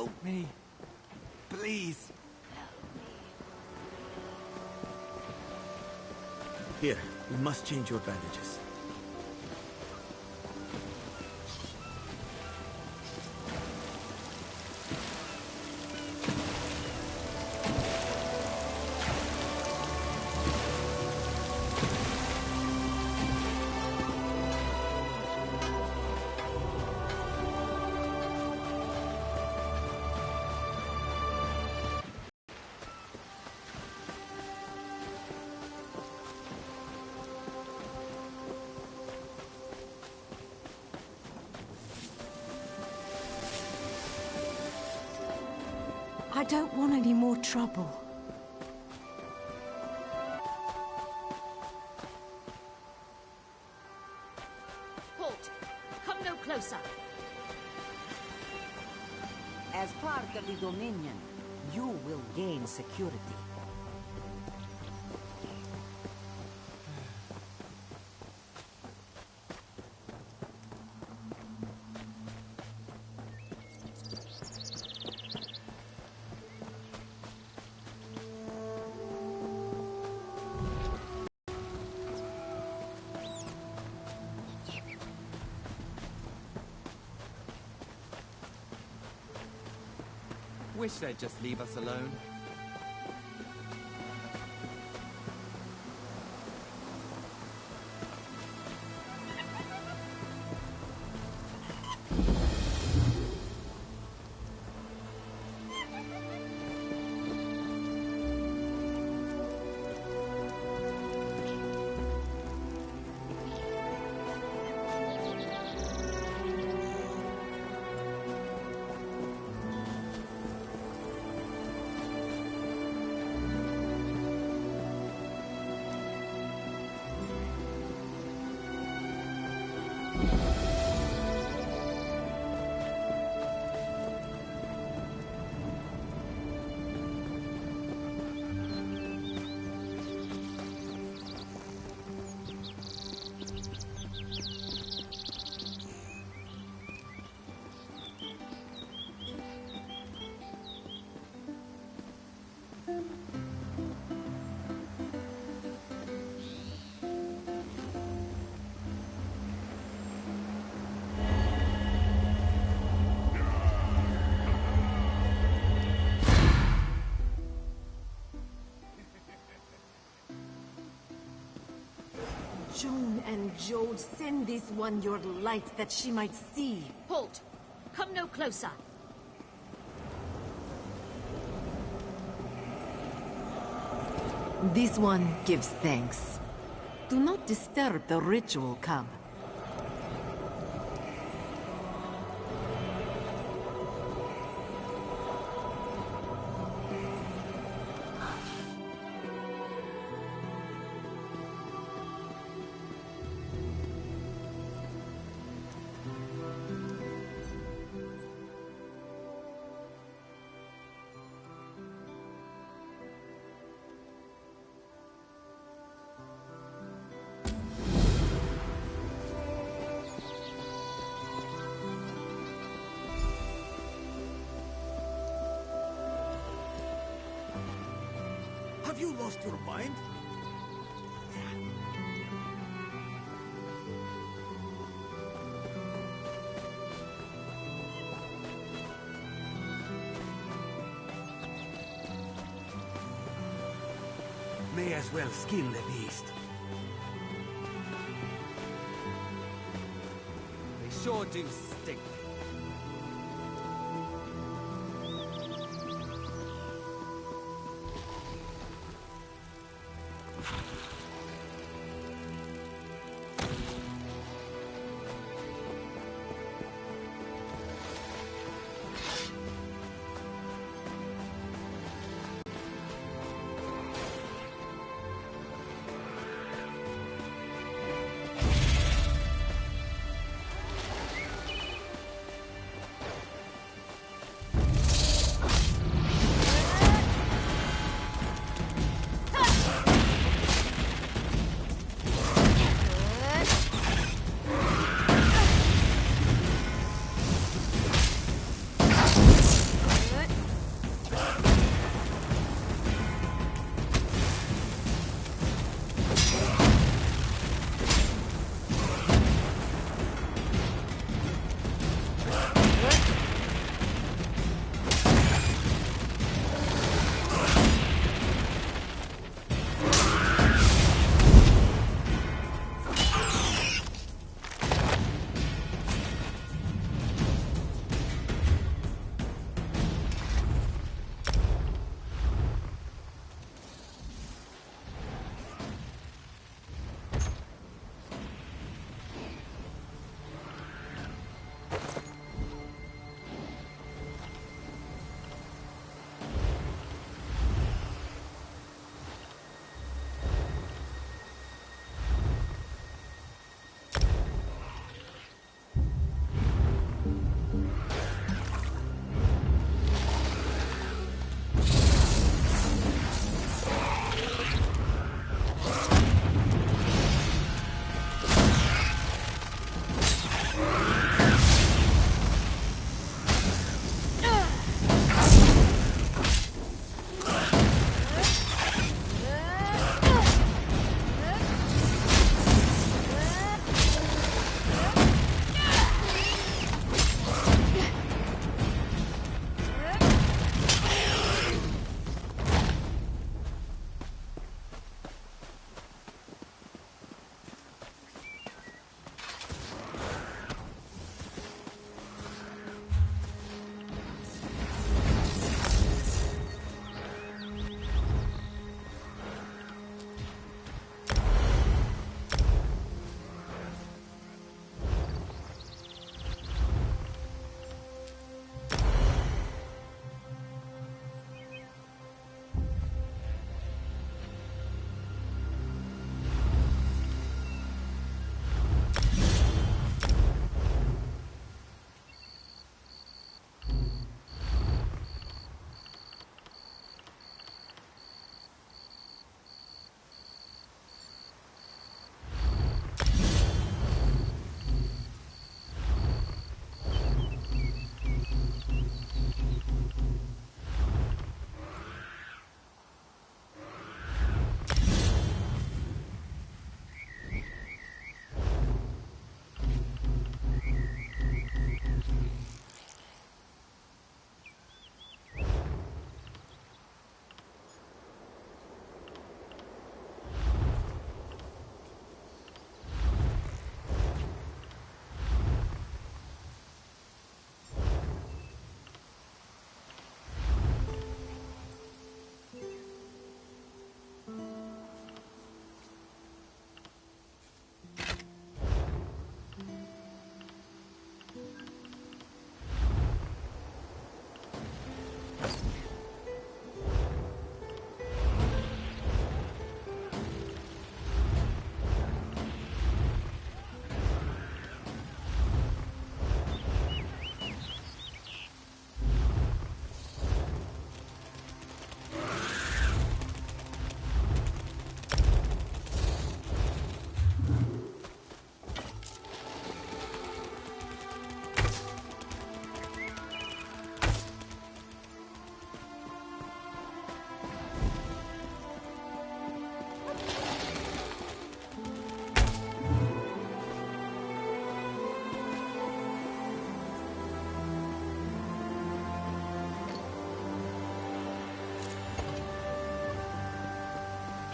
Help me. Please. Here, we must change your bandages. I don't want any more trouble. Halt! Come no closer! As part of the Dominion, you will gain security. Wish they'd just leave us alone. Joan and Jode, send this one your light that she might see. Halt! Come no closer! This one gives thanks. Do not disturb the ritual, cub. Have you lost your mind? May as well skin the beast. They sure do stink.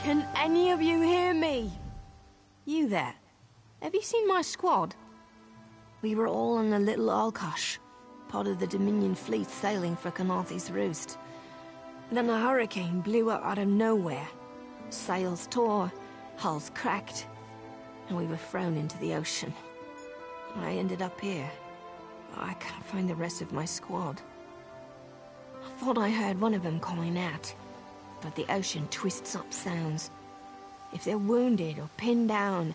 Can any of you hear me? You there? Have you seen my squad? We were all on a little Alkosh, part of the Dominion fleet sailing for Canathi's Roost. Then a hurricane blew up out of nowhere. Sails tore, hulls cracked, and we were thrown into the ocean. I ended up here. I can't find the rest of my squad. I thought I heard one of them calling out, but the ocean twists up sounds. If they're wounded or pinned down,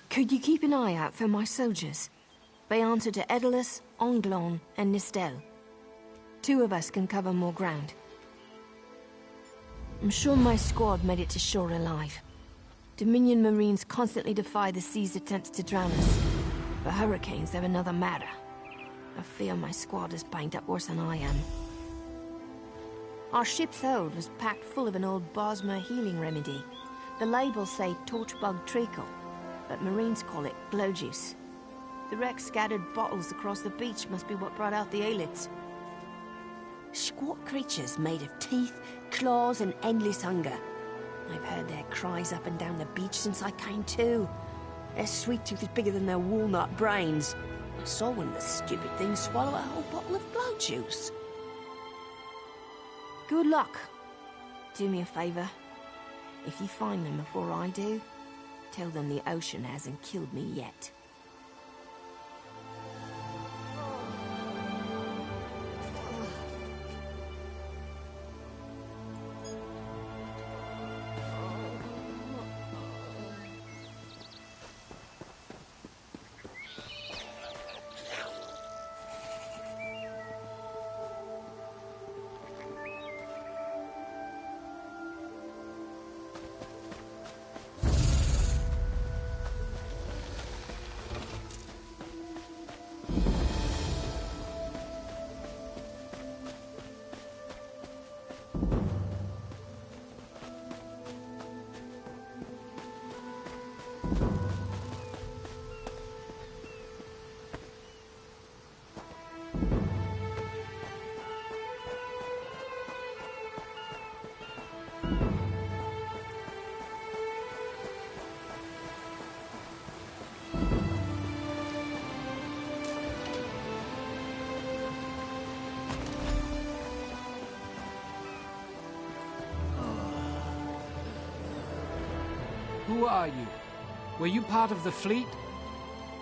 could you keep an eye out for my soldiers? They answer to Edalus, Anglon, and Nistel. 2 of us can cover more ground. I'm sure my squad made it to shore alive. Dominion Marines constantly defy the sea's attempts to drown us, but hurricanes are another matter. I fear my squad is banged up worse than I am. Our ship's hold was packed full of an old Bosmer healing remedy. The labels say torchbug treacle, but Marines call it glow juice. The wreck scattered bottles across the beach must be what brought out the aelids. Squat creatures made of teeth, claws, and endless hunger. I've heard their cries up and down the beach since I came to. Their sweet tooth is bigger than their walnut brains. I saw one of the stupid things swallow a whole bottle of glow juice. Good luck. Do me a favor. If you find them before I do, tell them the ocean hasn't killed me yet. Who are you? Were you part of the fleet?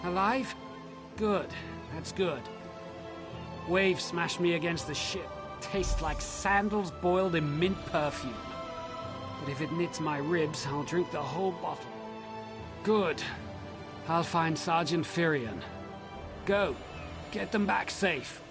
Alive? Good. That's good. Waves smashed me against the ship. Tastes like sandals boiled in mint perfume. But if it knits my ribs, I'll drink the whole bottle. Good. I'll find Sergeant Firion. Go. Get them back safe.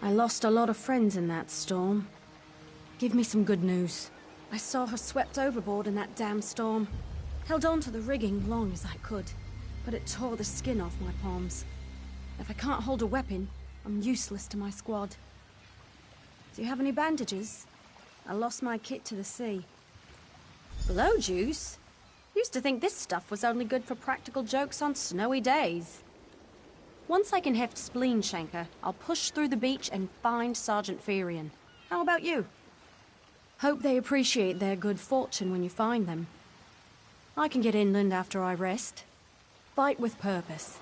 I lost a lot of friends in that storm. Give me some good news. I saw her swept overboard in that damn storm. Held on to the rigging long as I could, but it tore the skin off my palms. If I can't hold a weapon, I'm useless to my squad. Do you have any bandages? I lost my kit to the sea. Blow juice? Used to think this stuff was only good for practical jokes on snowy days. Once I can heft Spleen Shanker, I'll push through the beach and find Sergeant Ferian. How about you? Hope they appreciate their good fortune when you find them. I can get inland after I rest. Fight with purpose.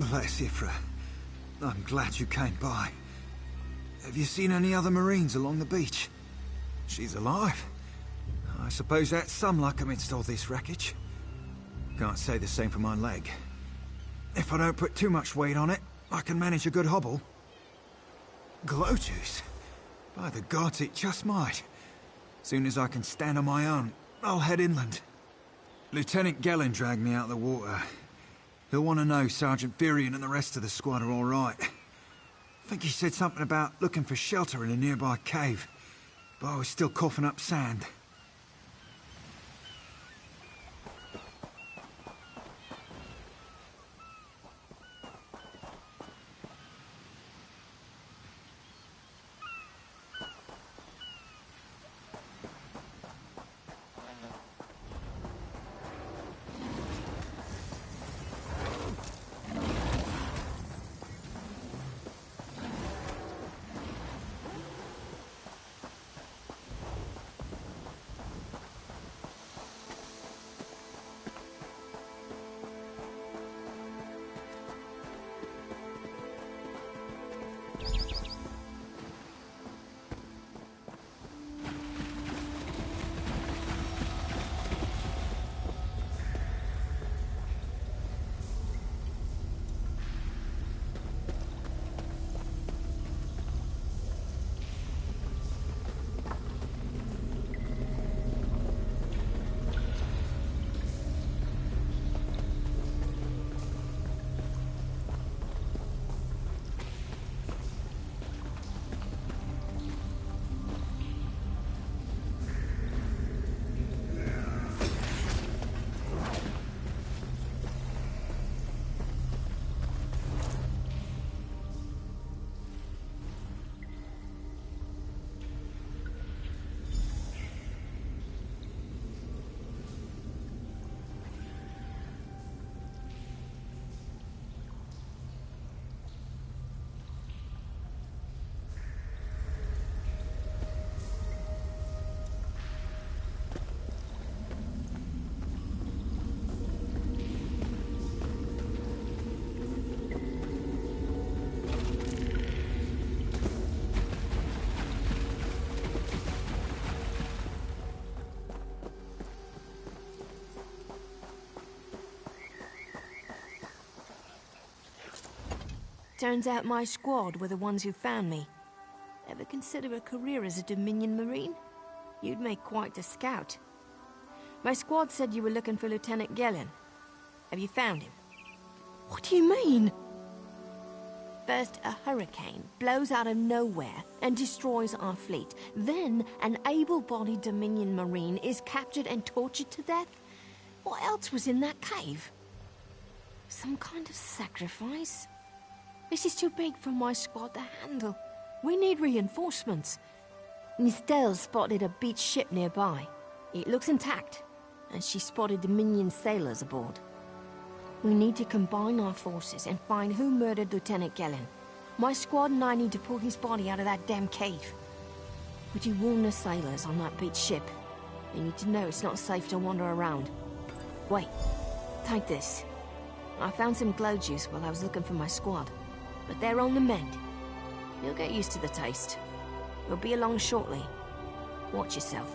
Bless Ifra. I'm glad you came by. Have you seen any other Marines along the beach? She's alive. I suppose that's some luck amidst all this wreckage. Can't say the same for my leg. If I don't put too much weight on it, I can manage a good hobble. Glow juice? By the gods, it just might. Soon as I can stand on my own, I'll head inland. Lieutenant Gellin dragged me out of the water. He'll want to know Sergeant Ferian and the rest of the squad are all right. I think he said something about looking for shelter in a nearby cave, but I was still coughing up sand. Turns out my squad were the ones who found me. Ever consider a career as a Dominion Marine? You'd make quite a scout. My squad said you were looking for Lieutenant Gellin. Have you found him? What do you mean? First, a hurricane blows out of nowhere and destroys our fleet. Then, an able-bodied Dominion Marine is captured and tortured to death? What else was in that cave? Some kind of sacrifice? This is too big for my squad to handle. We need reinforcements. Nistel spotted a beached ship nearby. It looks intact, and she spotted Dominion sailors aboard. We need to combine our forces and find who murdered Lieutenant Gellin. My squad and I need to pull his body out of that damn cave. Would you warn the sailors on that beached ship? They need to know it's not safe to wander around. Wait, take this. I found some glow juice while I was looking for my squad, but they're on the mend. You'll get used to the taste. We'll be along shortly. Watch yourself.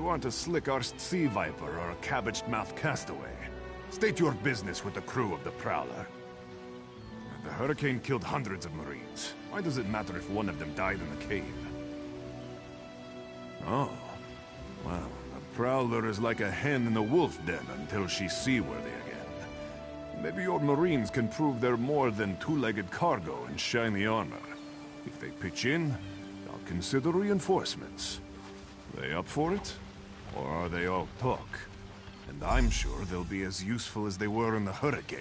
Want a slick-arsed sea viper or a cabbage-mouthed castaway? State your business with the crew of the Prowler. The hurricane killed hundreds of Marines. Why does it matter if one of them died in the cave? Oh. Well, the Prowler is like a hen in a wolf den until she's seaworthy again. Maybe your Marines can prove they're more than two-legged cargo in shiny armor. If they pitch in, I'll consider reinforcements. They up for it? Or are they all talk? And I'm sure they'll be as useful as they were in the hurricane.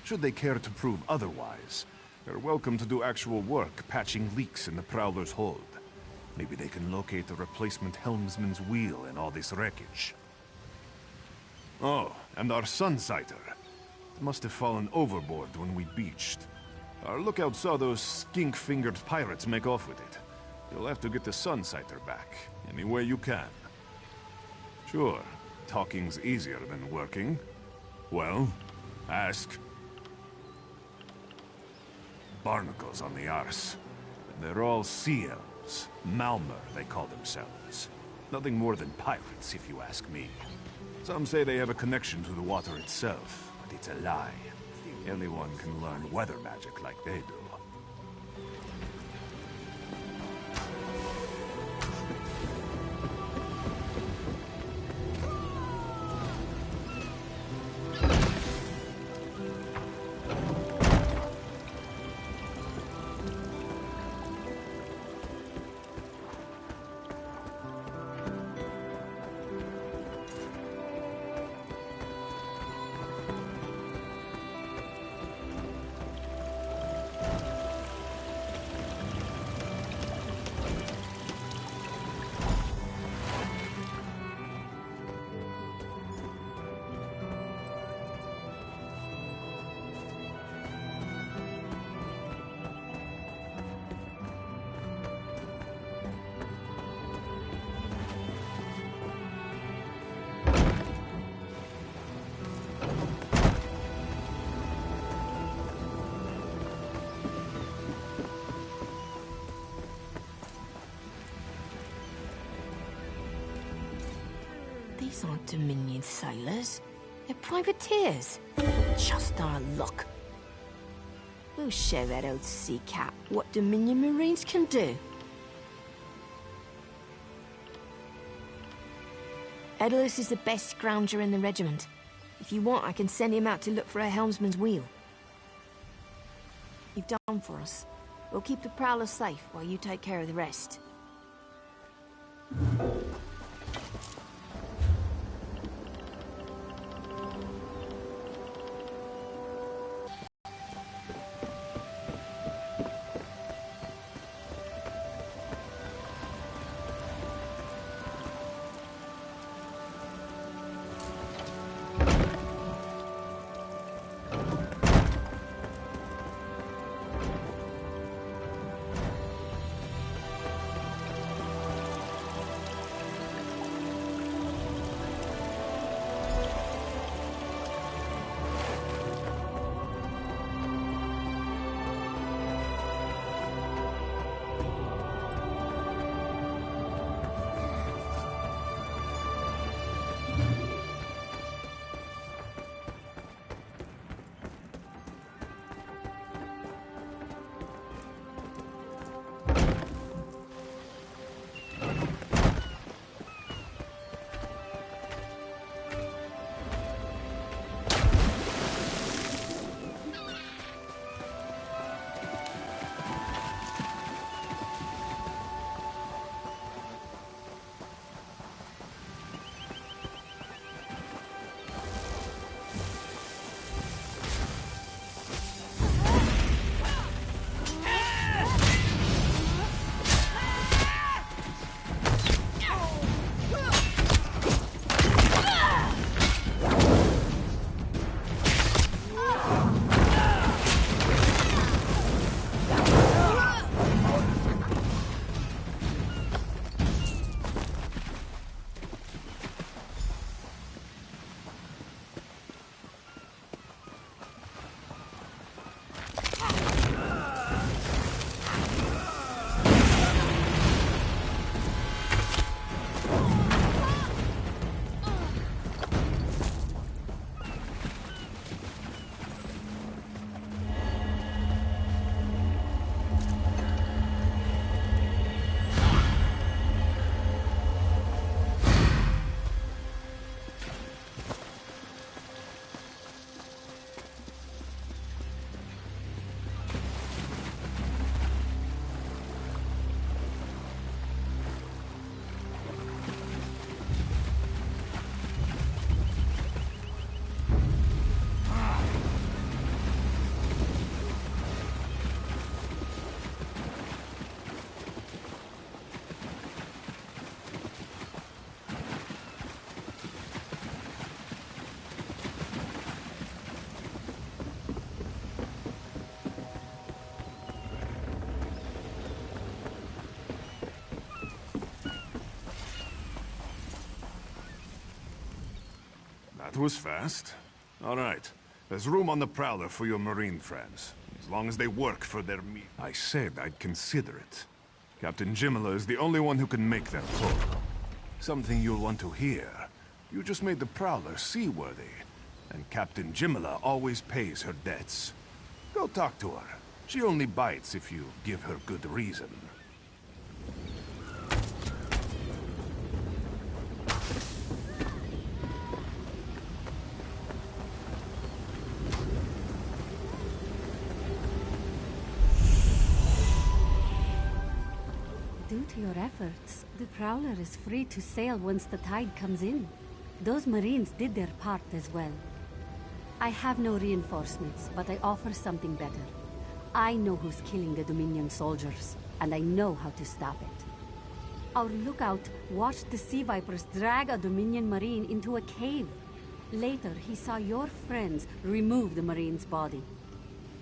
Should they care to prove otherwise, they're welcome to do actual work patching leaks in the Prowler's hold. Maybe they can locate a replacement helmsman's wheel in all this wreckage. Oh, and our Sunsighter. It must have fallen overboard when we beached. Our lookout saw those skink-fingered pirates make off with it. You'll have to get the Sunsighter back, any way you can. Sure, talking's easier than working. Well, ask. Barnacles on the arse. They're all sea elves. Malmer, they call themselves. Nothing more than pirates, if you ask me. Some say they have a connection to the water itself, but it's a lie. Anyone can learn weather magic like they do. These aren't Dominion sailors. They're privateers. Just our luck. We'll show that old sea cat what Dominion Marines can do. Edalus is the best scrounger in the regiment. If you want, I can send him out to look for a helmsman's wheel. come for us. We'll keep the Prowler safe while you take care of the rest. That was fast. All right. There's room on the Prowler for your Marine friends, as long as they work for their meat. I said I'd consider it. Captain Jimala is the only one who can make that call. Something you'll want to hear. You just made the Prowler seaworthy, and Captain Jimala always pays her debts. Go talk to her. She only bites if you give her good reason. Due to your efforts, the Prowler is free to sail once the tide comes in. Those Marines did their part as well. I have no reinforcements, but I offer something better. I know who's killing the Dominion soldiers, and I know how to stop it. Our lookout watched the Sea Vipers drag a Dominion Marine into a cave. Later, he saw your friends remove the Marine's body.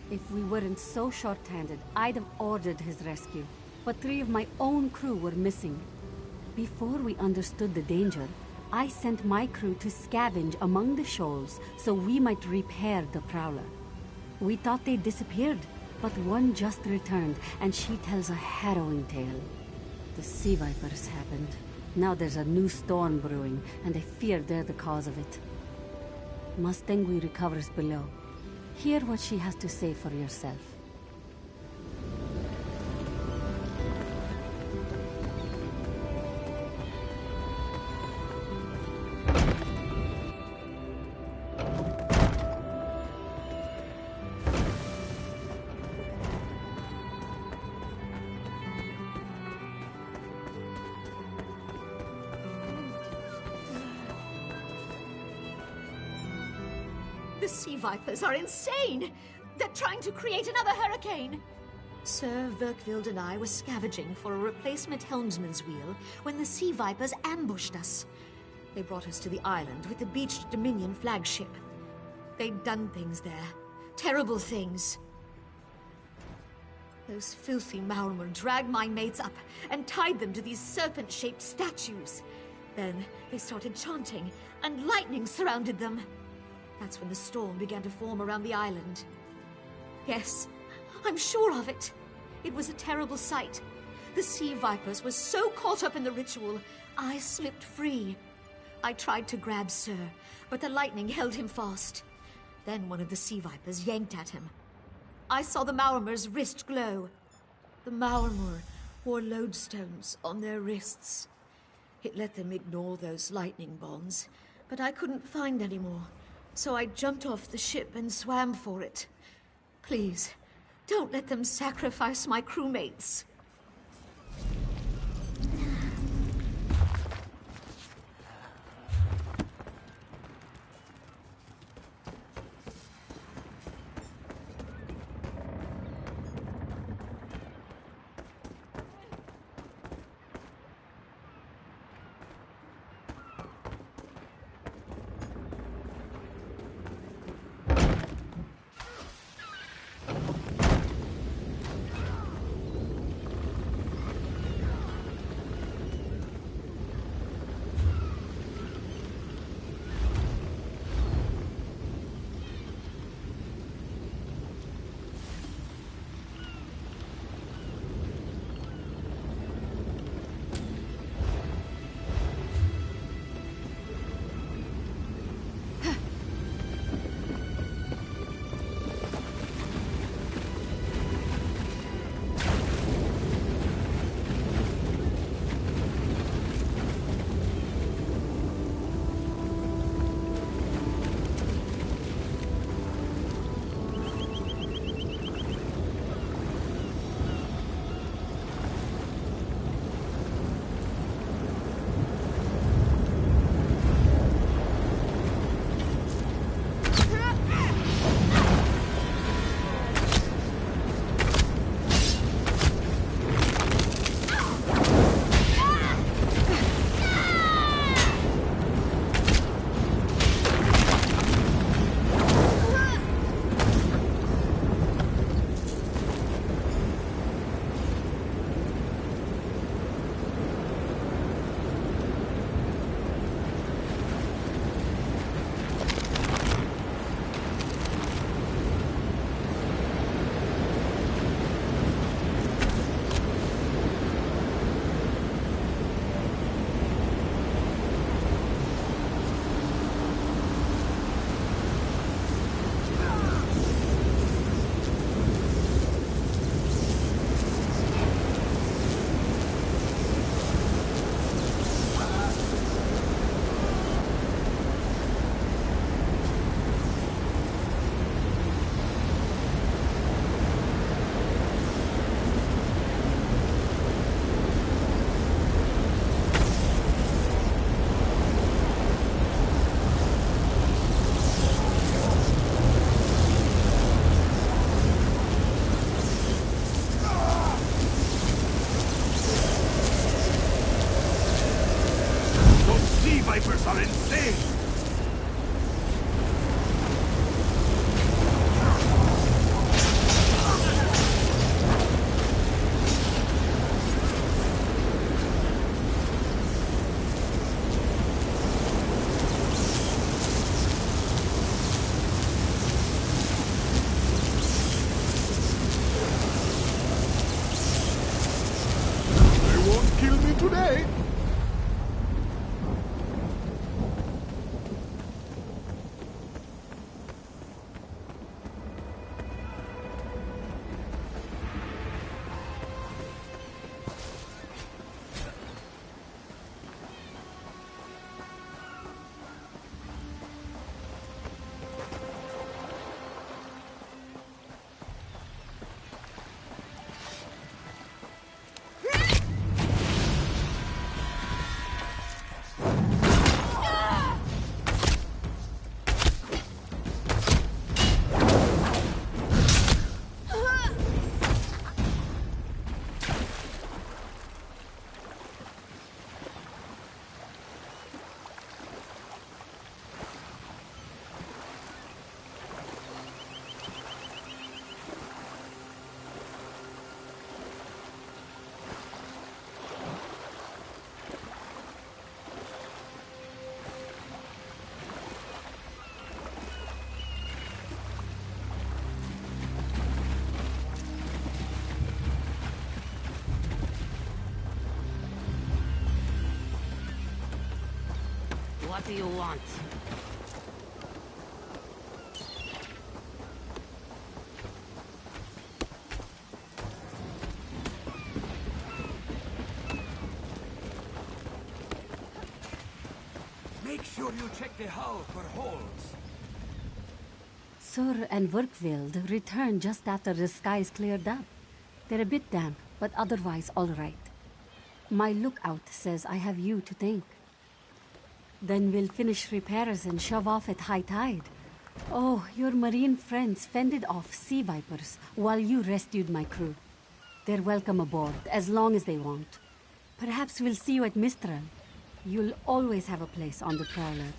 If we weren't so short-handed, I'd have ordered his rescue. But 3 of my own crew were missing. Before we understood the danger, I sent my crew to scavenge among the shoals so we might repair the Prowler. We thought they disappeared, but one just returned, and she tells a harrowing tale. The Sea Vipers happened. Now there's a new storm brewing, and I fear they're the cause of it. Mustangui recovers below. Hear what she has to say for yourself. The sea vipers are insane! They're trying to create another hurricane! Sir Verkvild and I were scavenging for a replacement helmsman's wheel when the sea vipers ambushed us. They brought us to the island with the beached Dominion flagship. They'd done things there. Terrible things. Those filthy Maormer dragged my mates up and tied them to these serpent-shaped statues. Then they started chanting, and lightning surrounded them. That's when the storm began to form around the island. Yes, I'm sure of it. It was a terrible sight. The sea vipers were so caught up in the ritual, I slipped free. I tried to grab Sir, but the lightning held him fast. Then one of the sea vipers yanked at him. I saw the Maormer's wrist glow. The Maormer wore lodestones on their wrists. It let them ignore those lightning bonds, but I couldn't find any more, so I jumped off the ship and swam for it. Please, don't let them sacrifice my crewmates. Vipers are insane! They won't kill me today! What do you want? Make sure you check the hull for holes. Sur and Verkvild returned just after the skies cleared up. They're a bit damp, but otherwise all right. My lookout says I have you to thank. Then we'll finish repairs and shove off at high tide. Oh, your marine friends fended off sea vipers while you rescued my crew. They're welcome aboard, as long as they want. Perhaps we'll see you at Mistral. You'll always have a place on the Prowler.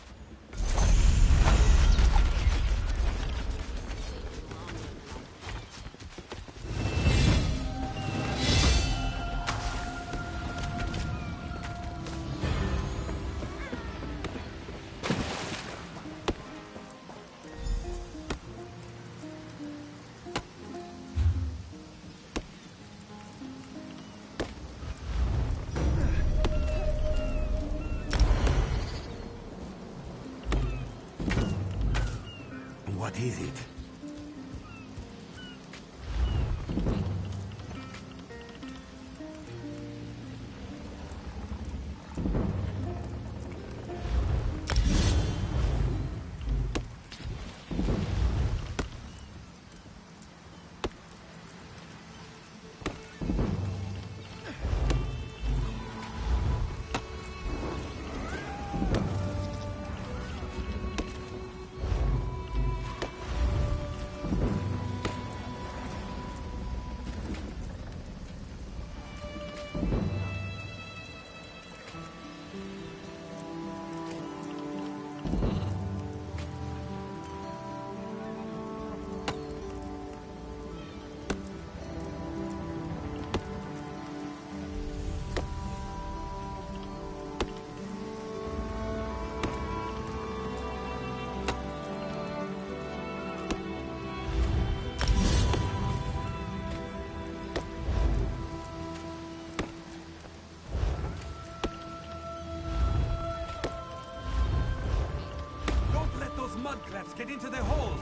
What is it? Mudcrabs get into the hole!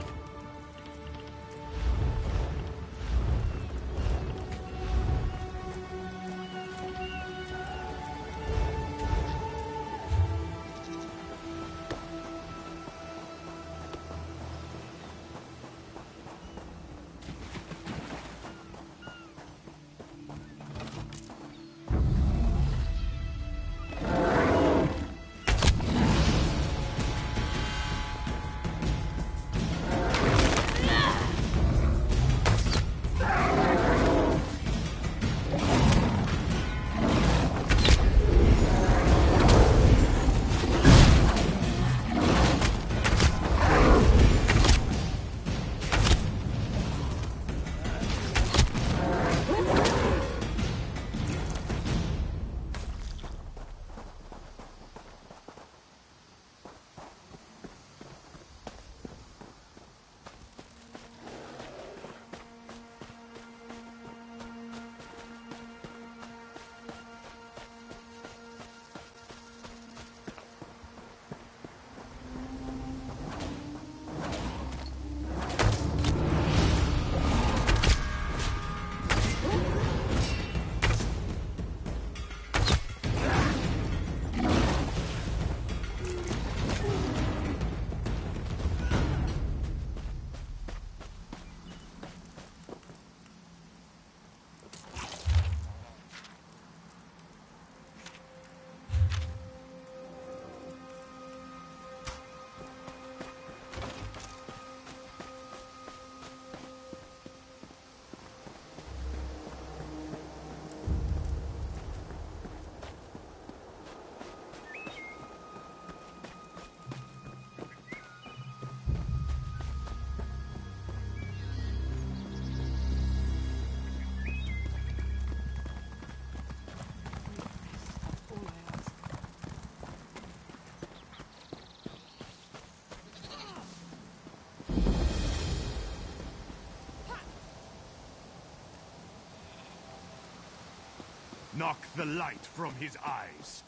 Knock the light from his eyes.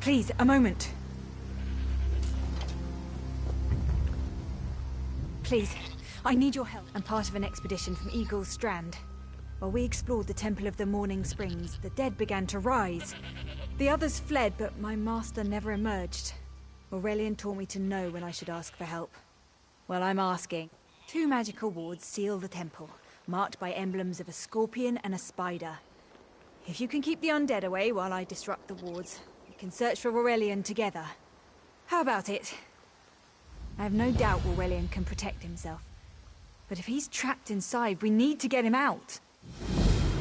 Please, a moment. Please, I need your help. I'm part of an expedition from Eagle's Strand. While we explored the Temple of the Morning Springs, the dead began to rise. The others fled, but my master never emerged. Aurelian taught me to know when I should ask for help. Well, I'm asking. 2 magical wards seal the temple, marked by emblems of a scorpion and a spider. If you can keep the undead away while I disrupt the wards, we can search for Aurelian together. How about it? I have no doubt Aurelian can protect himself. But if he's trapped inside, we need to get him out.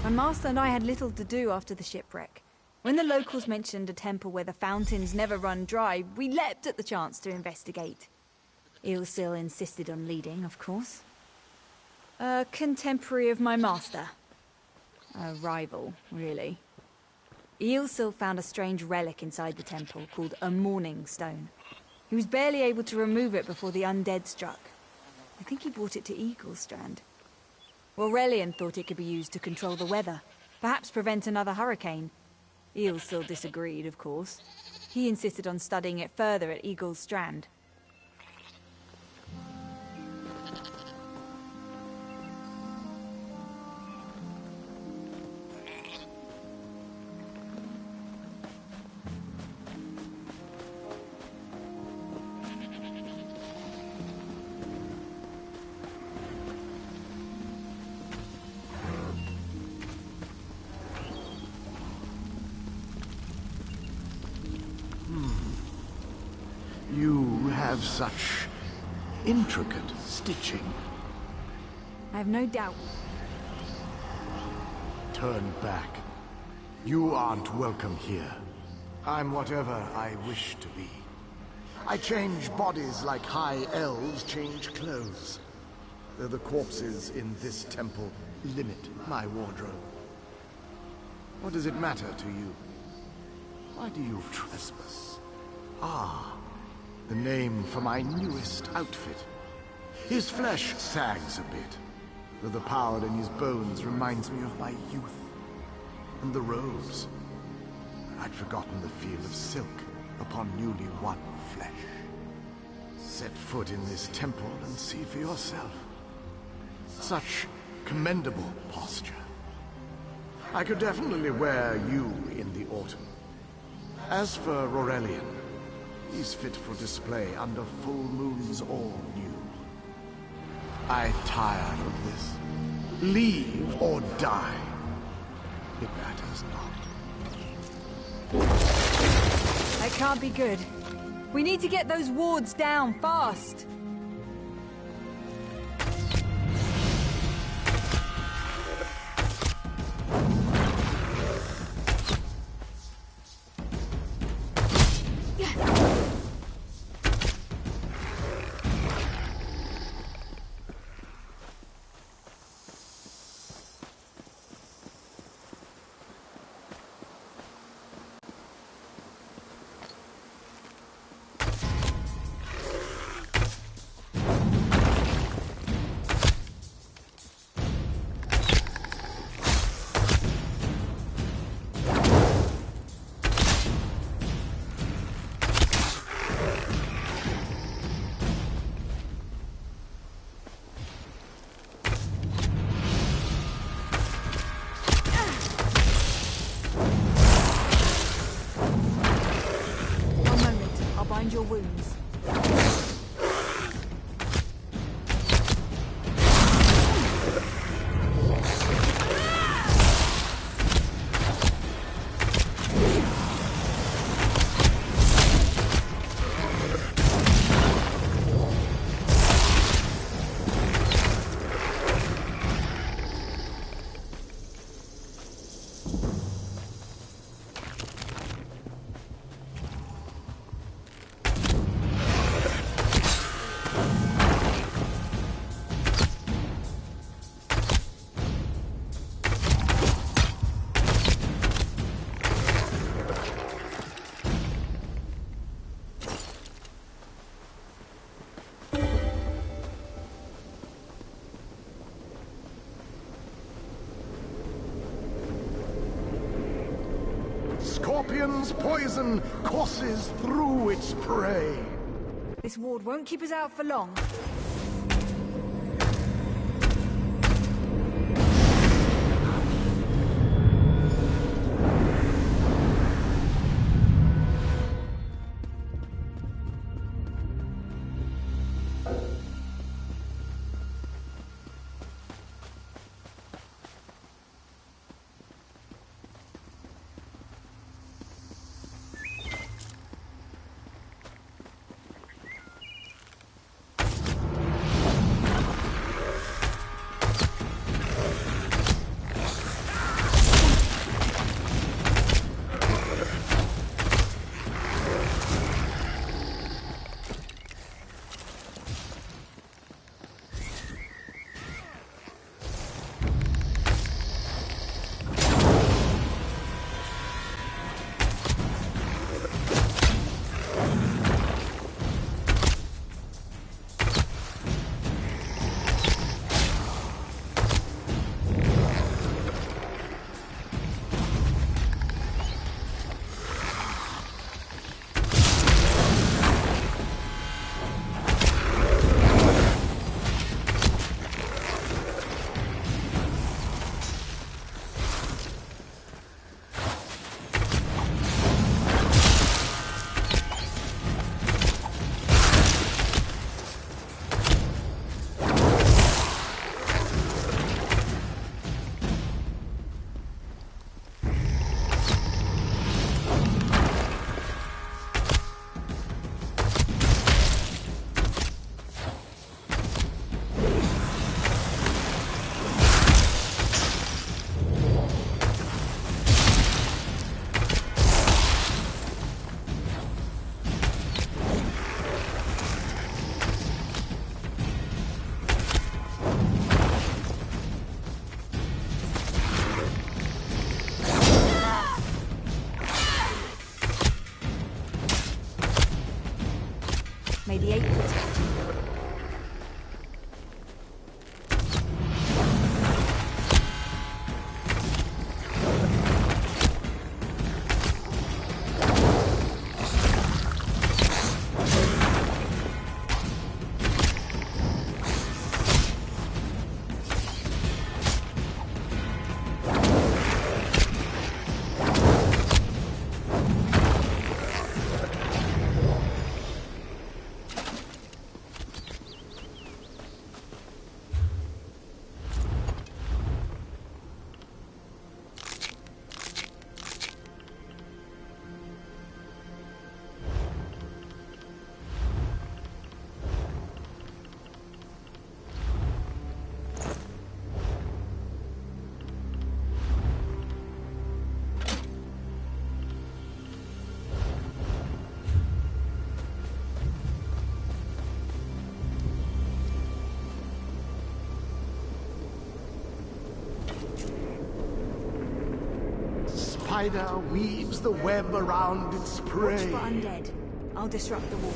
My master and I had little to do after the shipwreck. When the locals mentioned a temple where the fountains never run dry, we leapt at the chance to investigate. Ilsil insisted on leading, of course. A contemporary of my master. A rival, really. Ilsil found a strange relic inside the temple called a Morning Stone. He was barely able to remove it before the undead struck. I think he brought it to Eagle's Strand. Aurelian thought it could be used to control the weather, perhaps prevent another hurricane. Ilsil disagreed, of course. He insisted on studying it further at Eagle's Strand. You have such intricate stitching. I have no doubt. Turn back. You aren't welcome here. I'm whatever I wish to be. I change bodies like high elves change clothes. Though the corpses in this temple limit my wardrobe. What does it matter to you? Why do you trespass? Ah, the name for my newest outfit. His flesh sags a bit, though the power in his bones reminds me of my youth. And the robes. I'd forgotten the feel of silk upon newly won flesh. Set foot in this temple and see for yourself. Such commendable posture. I could definitely wear you in the autumn. As for Aurelian, he's fit for display under full moons all new. I tire of this. Leave or die. It matters not. That can't be good. We need to get those wards down, fast! Scorpion's poison courses through its prey. This ward won't keep us out for long. May the 8th protect you. Spider weaves the web around its prey. Watch for undead. I'll disrupt the ward.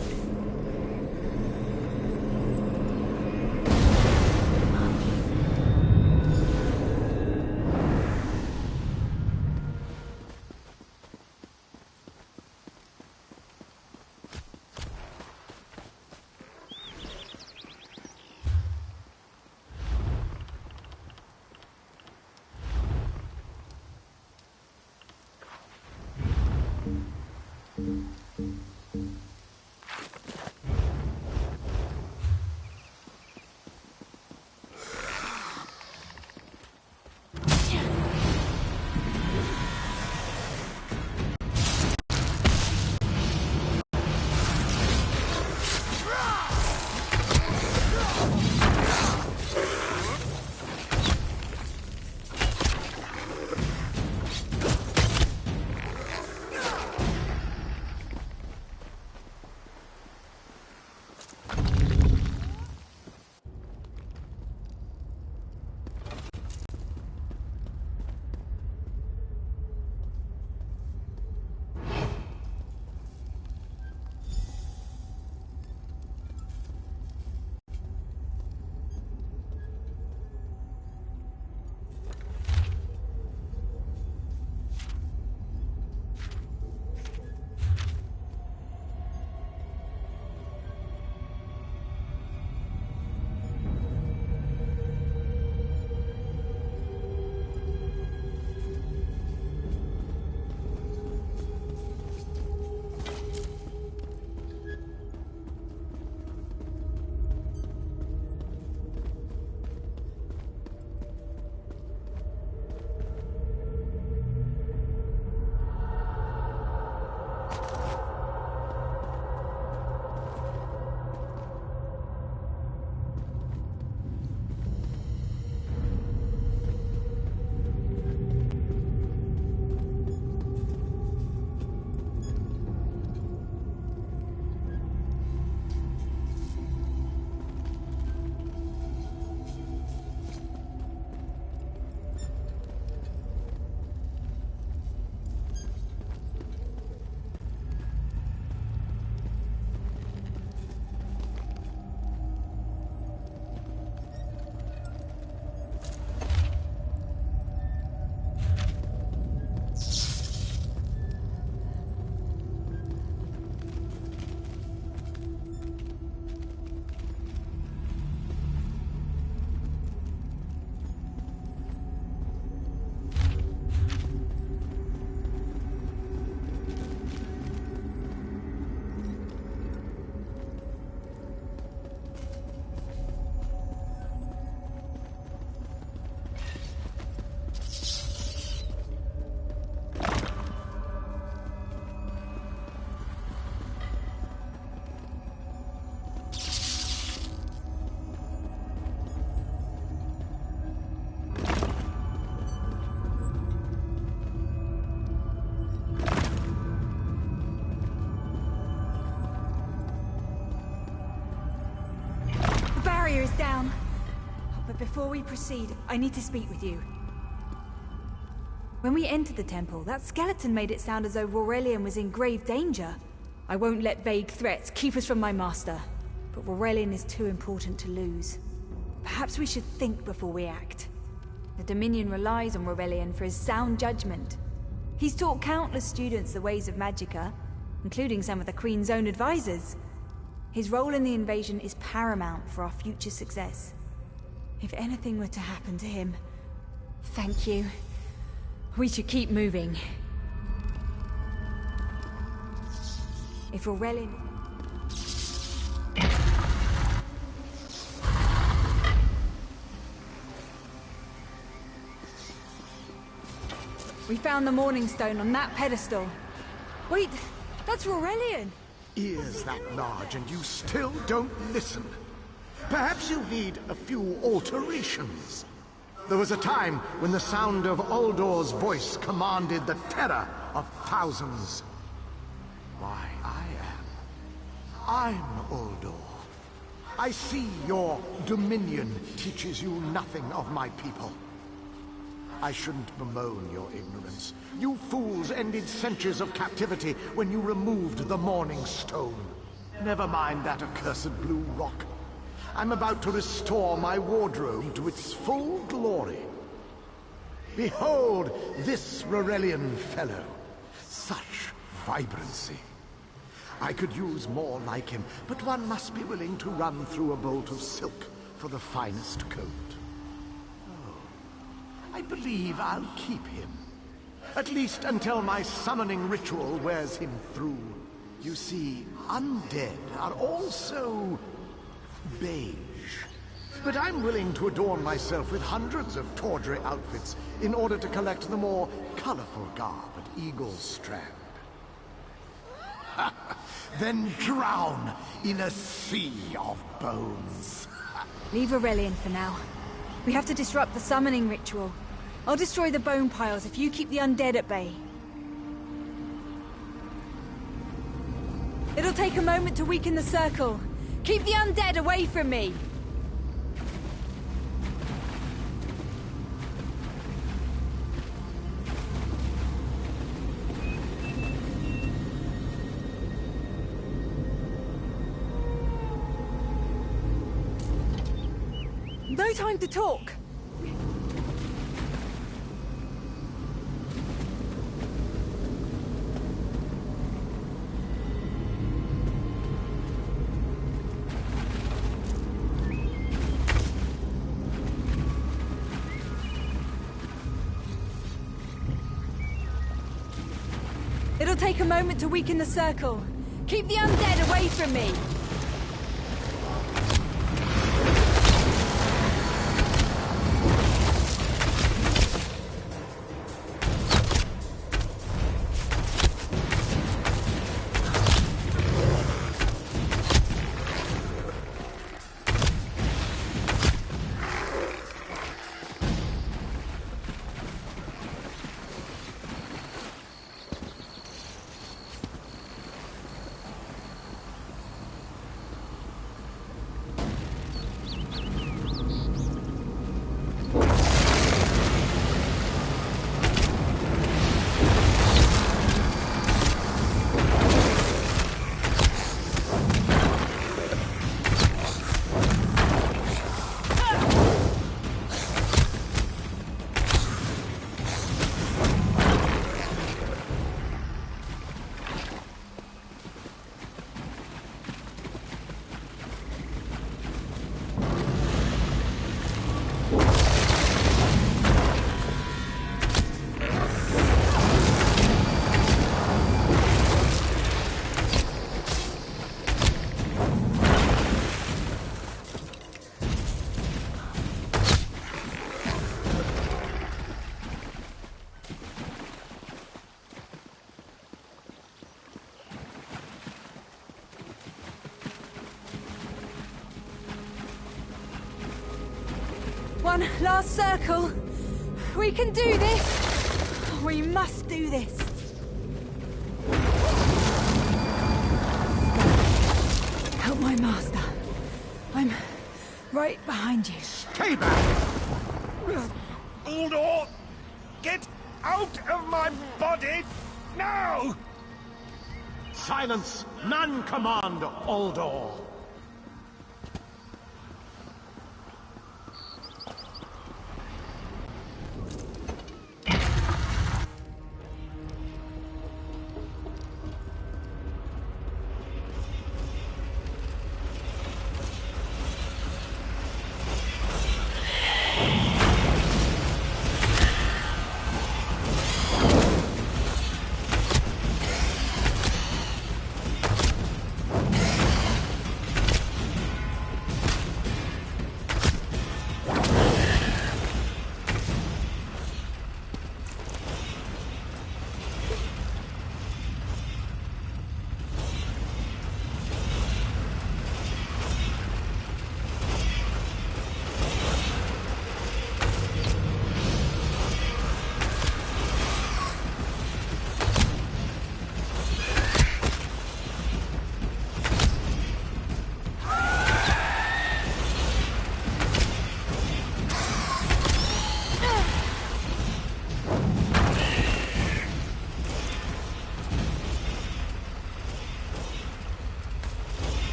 but before we proceed, I need to speak with you. When we entered the temple, that skeleton made it sound as though Aurelian was in grave danger. I won't let vague threats keep us from my master, but Aurelian is too important to lose. Perhaps we should think before we act. The Dominion relies on Aurelian for his sound judgment. He's taught countless students the ways of magicka, including some of the Queen's own advisors. His role in the invasion is paramount for our future success. If anything were to happen to him... Thank you. We should keep moving. If Aurelian... We found the Morning Stone on that pedestal. Wait, that's Aurelian! Ears that large and you still don't listen. Perhaps you need a few alterations. There was a time when the sound of Uldor's voice commanded the terror of thousands. Why, I'm Uldor. I see your Dominion teaches you nothing of my people. I shouldn't bemoan your ignorance. You fools ended centuries of captivity when you removed the Morning Stone. Never mind that accursed blue rock. I'm about to restore my wardrobe to its full glory. Behold this Aurelian fellow. Such vibrancy. I could use more like him, but one must be willing to run through a bolt of silk for the finest coat. I believe I'll keep him. At least until my summoning ritual wears him through. You see, undead are also beige. But I'm willing to adorn myself with hundreds of tawdry outfits in order to collect the more colorful garb at Eagle's Strand. Then drown in a sea of bones. Leave Aurelian for now. We have to disrupt the summoning ritual. I'll destroy the bone piles if you keep the undead at bay. It'll take a moment to weaken the circle. Keep the undead away from me! No time to talk! It'll take a moment to weaken the circle. Keep the undead away from me! One last circle. We can do this. We must do this. Help my master. Right behind you. Stay back! Uldor! Get out of my body now! Silence! None command, Uldor!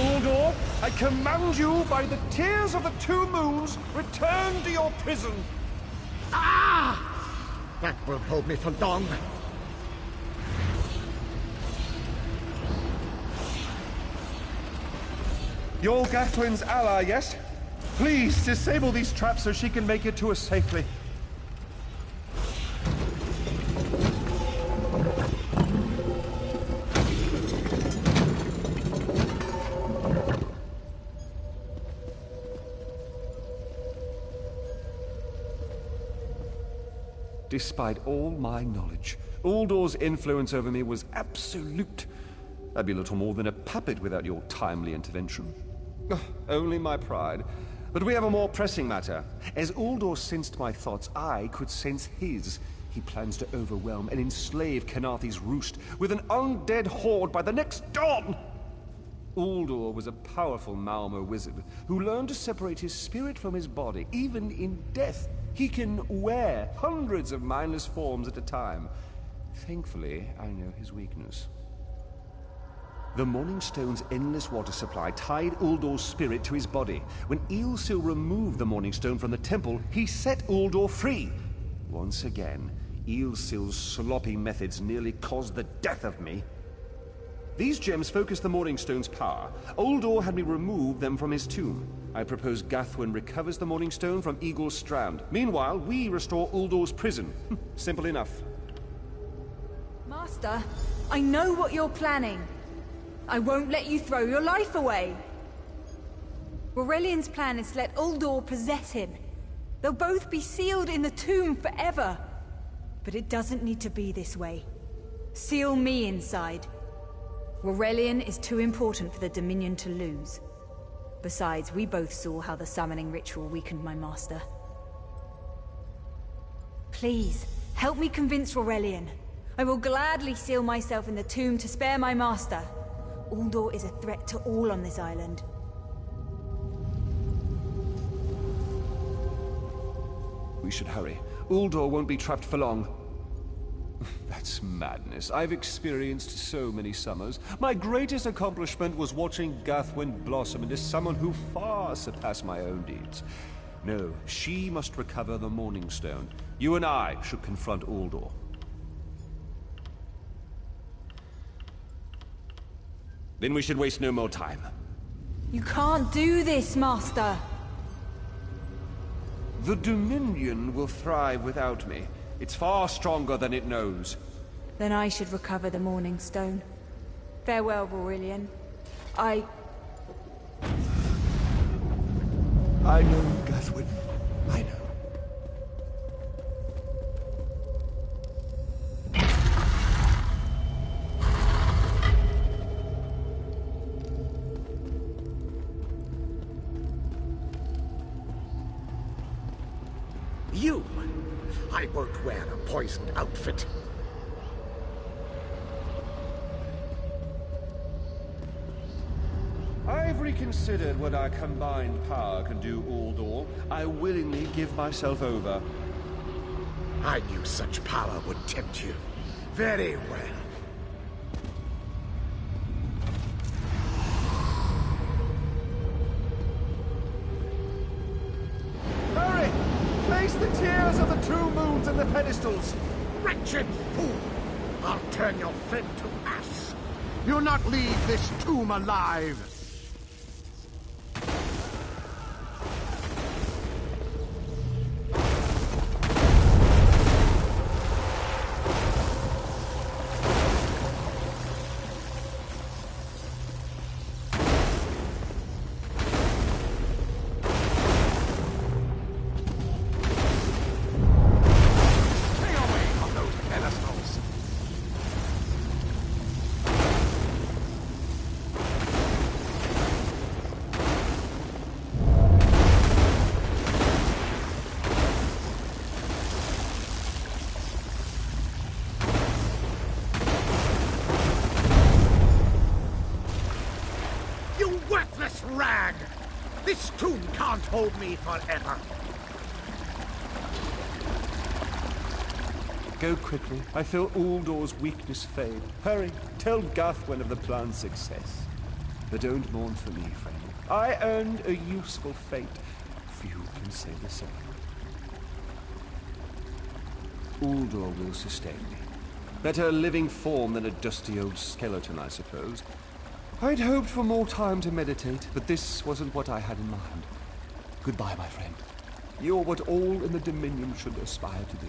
Uldor, I command you by the tears of the two moons, return to your prison. Ah! That will hold me for long. You're Gathwin's ally, yes? Please, disable these traps so she can make it to us safely. Despite all my knowledge, Uldor's influence over me was absolute. I'd be little more than a puppet without your timely intervention. Only my pride. But we have a more pressing matter. As Uldor sensed my thoughts, I could sense his. He plans to overwhelm and enslave Kenathi's roost with an undead horde by the next dawn! Uldor was a powerful Malmo wizard who learned to separate his spirit from his body, even in death. He can wear hundreds of mindless forms at a time. Thankfully, I know his weakness. The Morning Stone's endless water supply tied Uldor's spirit to his body. When Eilsil removed the Morning Stone from the temple, he set Uldor free. Once again, Eilsil's sloppy methods nearly caused the death of me. These gems focus the Morning Stone's power. Uldor had me remove them from his tomb. I propose Gathwin recovers the Morning Stone from Eagle's Strand. Meanwhile, we restore Uldor's prison. Simple enough. Master, I know what you're planning. I won't let you throw your life away. Aurelian's plan is to let Uldor possess him. They'll both be sealed in the tomb forever. But it doesn't need to be this way. Seal me inside. Aurelian is too important for the Dominion to lose. Besides, we both saw how the summoning ritual weakened my master. Please, help me convince Aurelian. I will gladly seal myself in the tomb to spare my master. Uldor is a threat to all on this island. We should hurry. Uldor won't be trapped for long. That's madness. I've experienced so many summers. My greatest accomplishment was watching Gathwin blossom into someone who far surpassed my own deeds. No, she must recover the Morning Stone. You and I should confront Uldor. Then we should waste no more time. You can't do this, Master! The Dominion will thrive without me. It's far stronger than it knows. Then I should recover the Morning Stone. Farewell, Aurelian. I know, Guthwin. I know. You! I won't wear a poisoned outfit. I've reconsidered what our combined power can do, Uldor. I willingly give myself over. I knew such power would tempt you. Very well. Hurry! Place the tears of the two moons in the pedestals! Wretched fool! I'll turn your friend to ash. You'll not leave this tomb alive! Rag! This tomb can't hold me forever. Go quickly. I feel Uldor's weakness fade. Hurry, tell Guthwin of the plan's success. But don't mourn for me, friend. I earned a useful fate. Few can say the same. Uldor will sustain me. Better a living form than a dusty old skeleton, I suppose. I'd hoped for more time to meditate, but this wasn't what I had in mind. Goodbye, my friend. You're what all in the Dominion should aspire to be.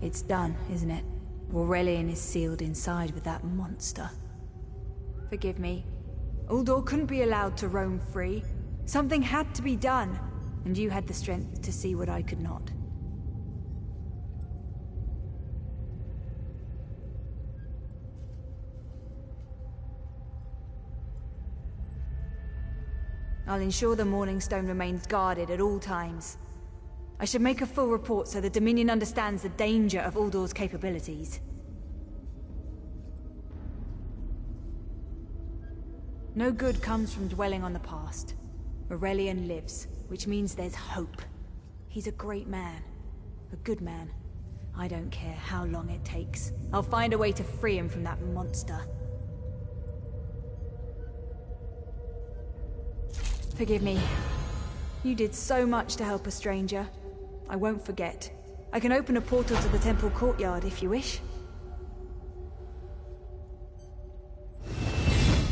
It's done, isn't it? Aurelian is sealed inside with that monster. Forgive me. Uldor couldn't be allowed to roam free. Something had to be done, and you had the strength to see what I could not. I'll ensure the Morning Stone remains guarded at all times. I should make a full report so the Dominion understands the danger of Uldor's capabilities. No good comes from dwelling on the past. Aurelian lives, which means there's hope. He's a great man. A good man. I don't care how long it takes. I'll find a way to free him from that monster. Forgive me. You did so much to help a stranger. I won't forget. I can open a portal to the temple courtyard if you wish.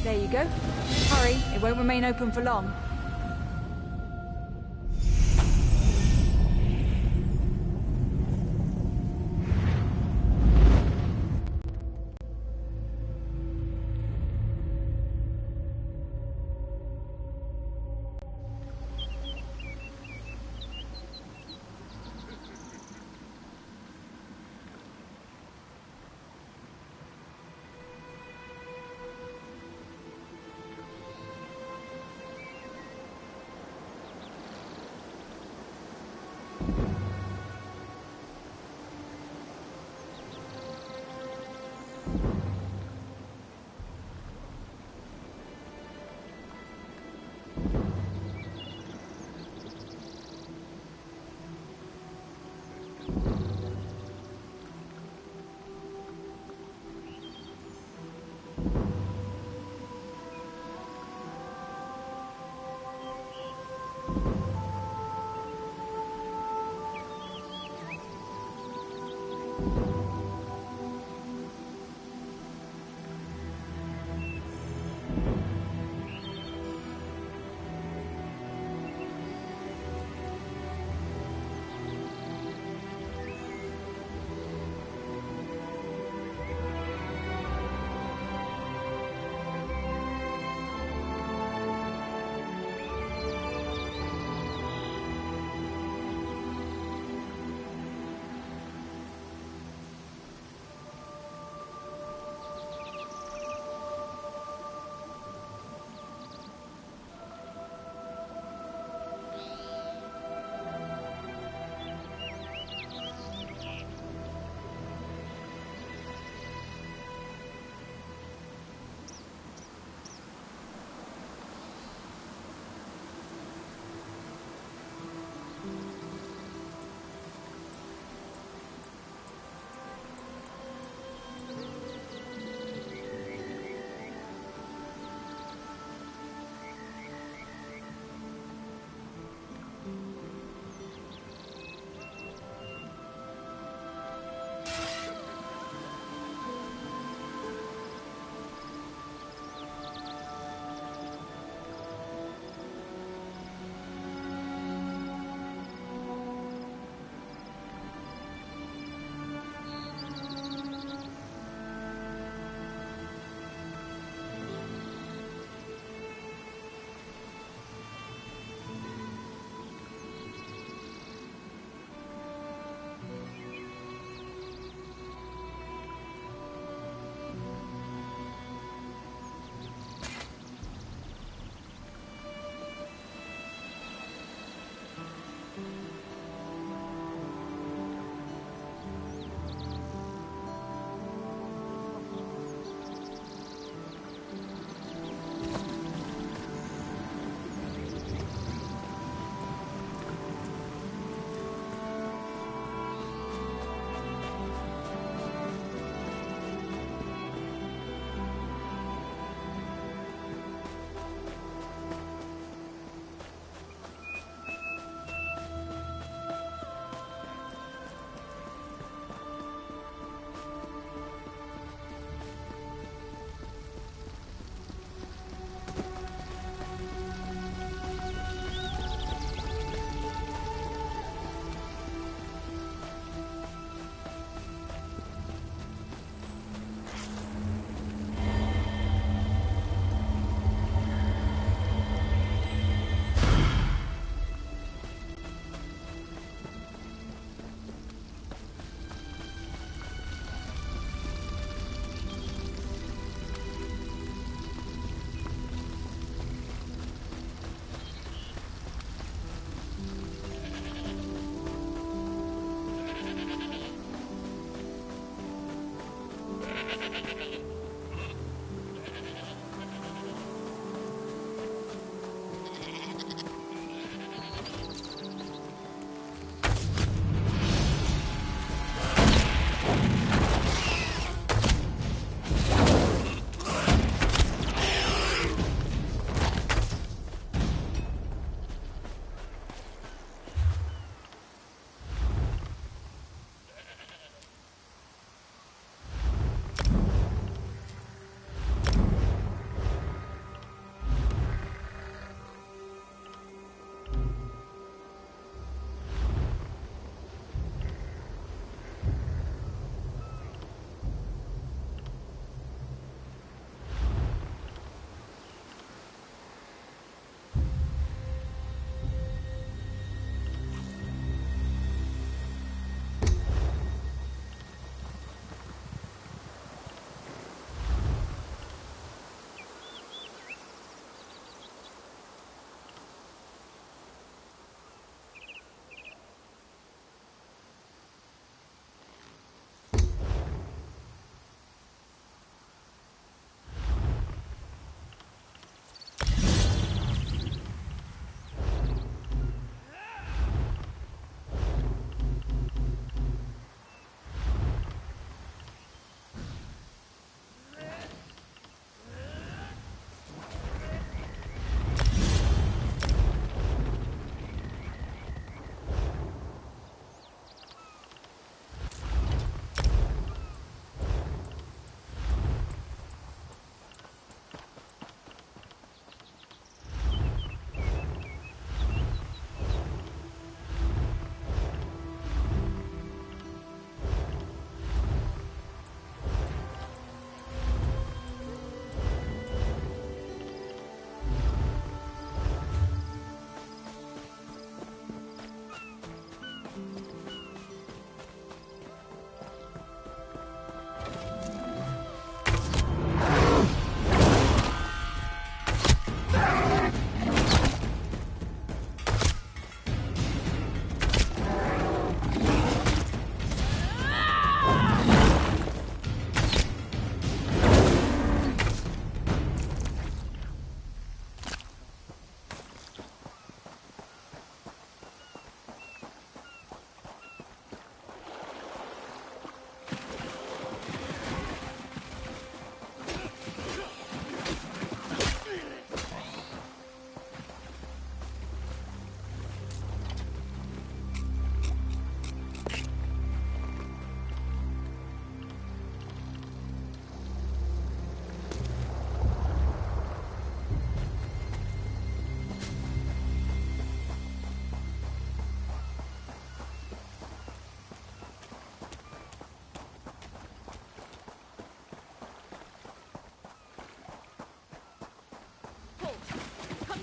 There you go. Hurry, it won't remain open for long.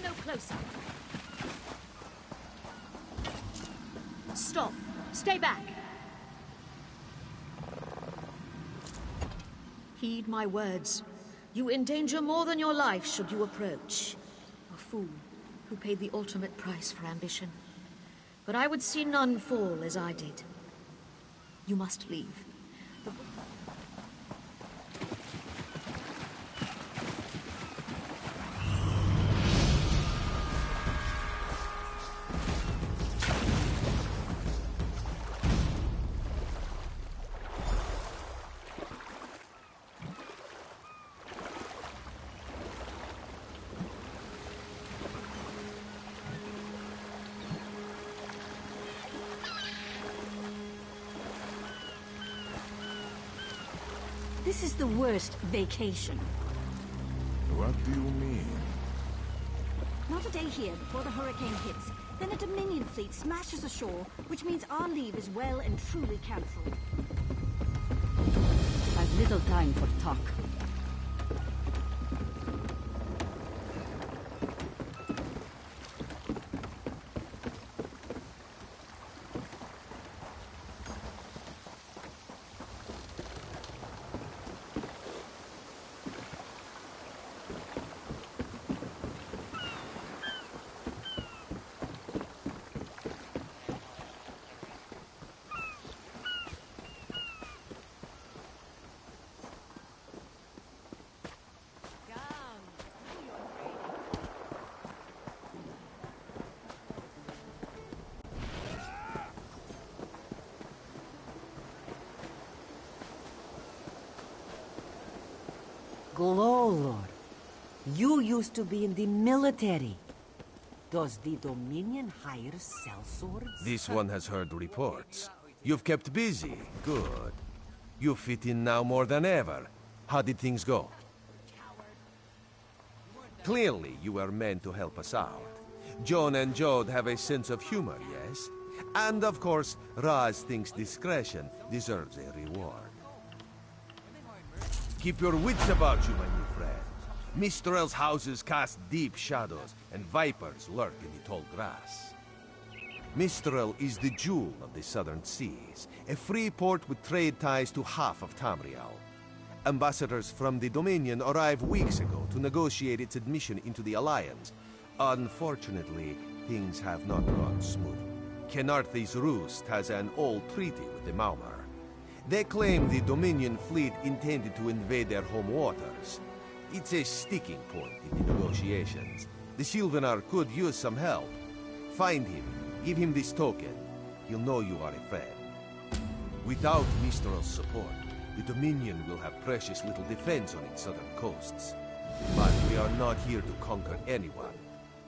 Come no closer. Stop. Stay back. Heed my words. You endanger more than your life should you approach. A fool who paid the ultimate price for ambition. But I would see none fall as I did. You must leave. This is the worst vacation. What do you mean? Not a day here before the hurricane hits. Then a Dominion fleet smashes ashore, which means our leave is well and truly cancelled. I've little time for talk. Glowlord, you used to be in the military. Does the Dominion hire sellswords? This one has heard reports. You've kept busy. Good. You fit in now more than ever. How did things go? Clearly, you were meant to help us out. John and Jode have a sense of humor, yes? And of course, Raz thinks discretion deserves a reward. Keep your wits about you, my new friend. Mistral's houses cast deep shadows, and vipers lurk in the tall grass. Mistral is the jewel of the southern seas, a free port with trade ties to half of Tamriel. Ambassadors from the Dominion arrived weeks ago to negotiate its admission into the Alliance. Unfortunately, things have not gone smooth. Kenarthi's Roost has an old treaty with the Maumar. They claim the Dominion fleet intended to invade their home waters. It's a sticking point in the negotiations. The Sylvanar could use some help. Find him, give him this token. He'll know you are a friend. Without Mistral's support, the Dominion will have precious little defense on its southern coasts. But we are not here to conquer anyone.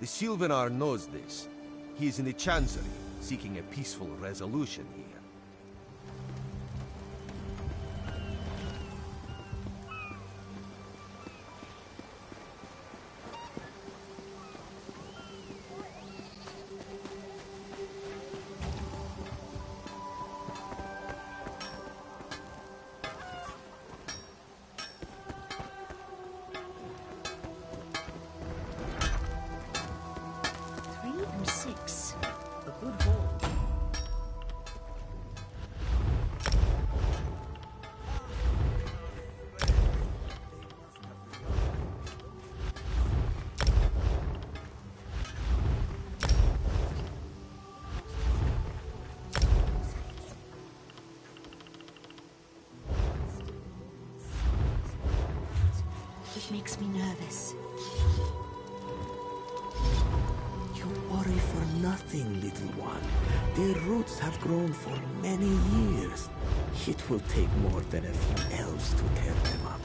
The Sylvanar knows this. He is in the Chancery, seeking a peaceful resolution here. It makes me nervous. You worry for nothing, little one. Their roots have grown for many years. It will take more than a few elves to tear them up.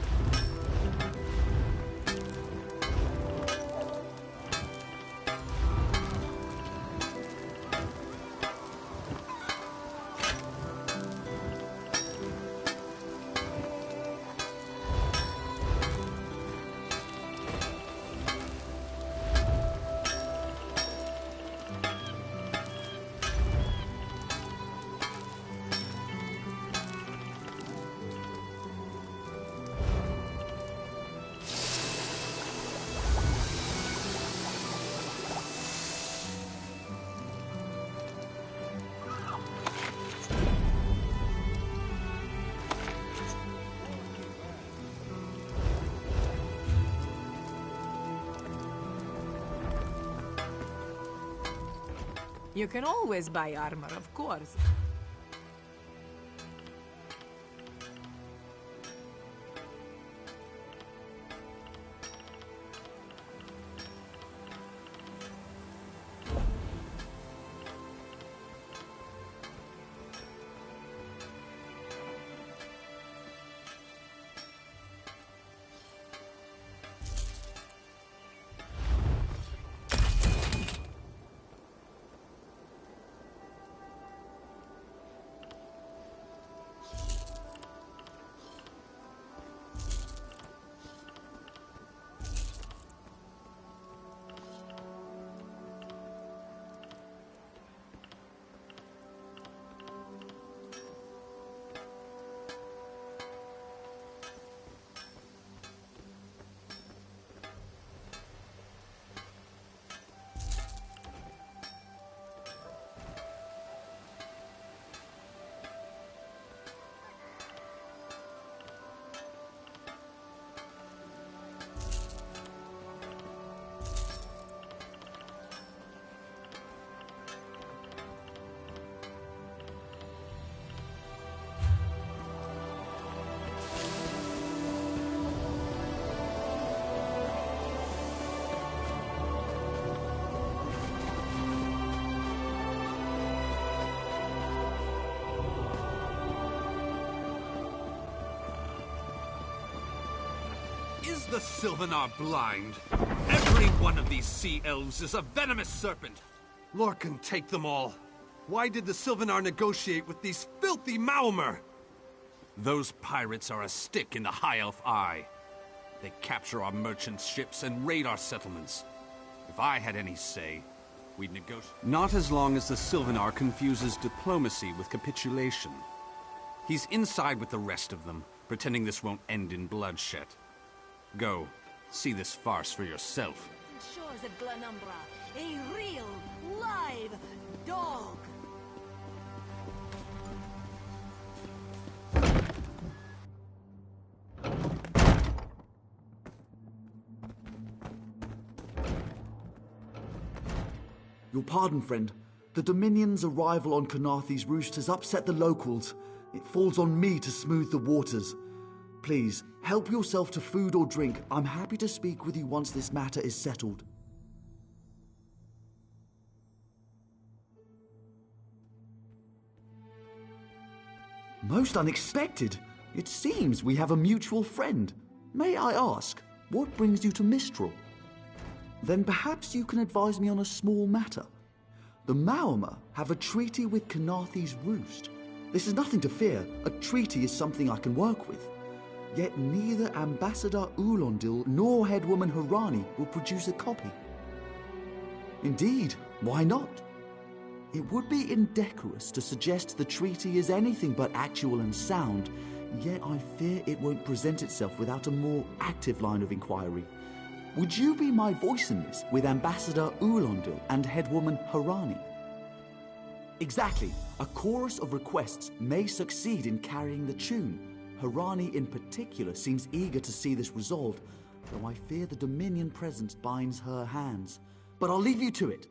You can always buy armor, of course. Is the Sylvanar blind? Every one of these sea elves is a venomous serpent. Lorcan, take them all. Why did the Sylvanar negotiate with these filthy Maomer? Those pirates are a stick in the High Elf eye. They capture our merchant ships and raid our settlements. If I had any say, we'd negotiate. Not as long as the Sylvanar confuses diplomacy with capitulation. He's inside with the rest of them, pretending this won't end in bloodshed. Go, see this farce for yourself. Shores of Glanumbra, a real, live dog. Your pardon, friend. The Dominion's arrival on Kanathe's roost has upset the locals. It falls on me to smooth the waters. Please, help yourself to food or drink. I'm happy to speak with you once this matter is settled. Most unexpected. It seems we have a mutual friend. May I ask, what brings you to Mistral? Then perhaps you can advise me on a small matter. The Maomer have a treaty with Kanathe's roost. This is nothing to fear. A treaty is something I can work with. Yet neither Ambassador Ulondil nor Headwoman Harani will produce a copy. Indeed, why not? It would be indecorous to suggest the treaty is anything but actual and sound, yet I fear it won't present itself without a more active line of inquiry. Would you be my voice in this with Ambassador Ulondil and Headwoman Harani? Exactly. A chorus of requests may succeed in carrying the tune. Harani in particular seems eager to see this resolved, though I fear the Dominion presence binds her hands. But I'll leave you to it.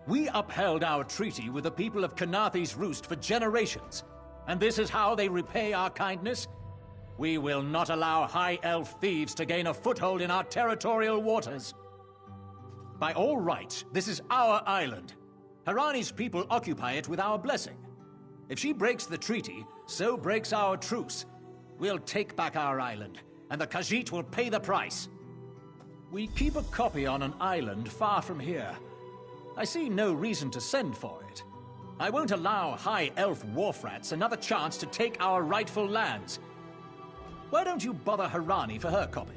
We upheld our treaty with the people of Kanathe's Roost for generations, and this is how they repay our kindness? We will not allow High Elf thieves to gain a foothold in our territorial waters. By all rights, this is our island. Harani's people occupy it with our blessing. If she breaks the treaty, so breaks our truce. We'll take back our island, and the Khajiit will pay the price. We keep a copy on an island far from here. I see no reason to send for it. I won't allow High Elf wharf-rats another chance to take our rightful lands. Why don't you bother Harani for her copy?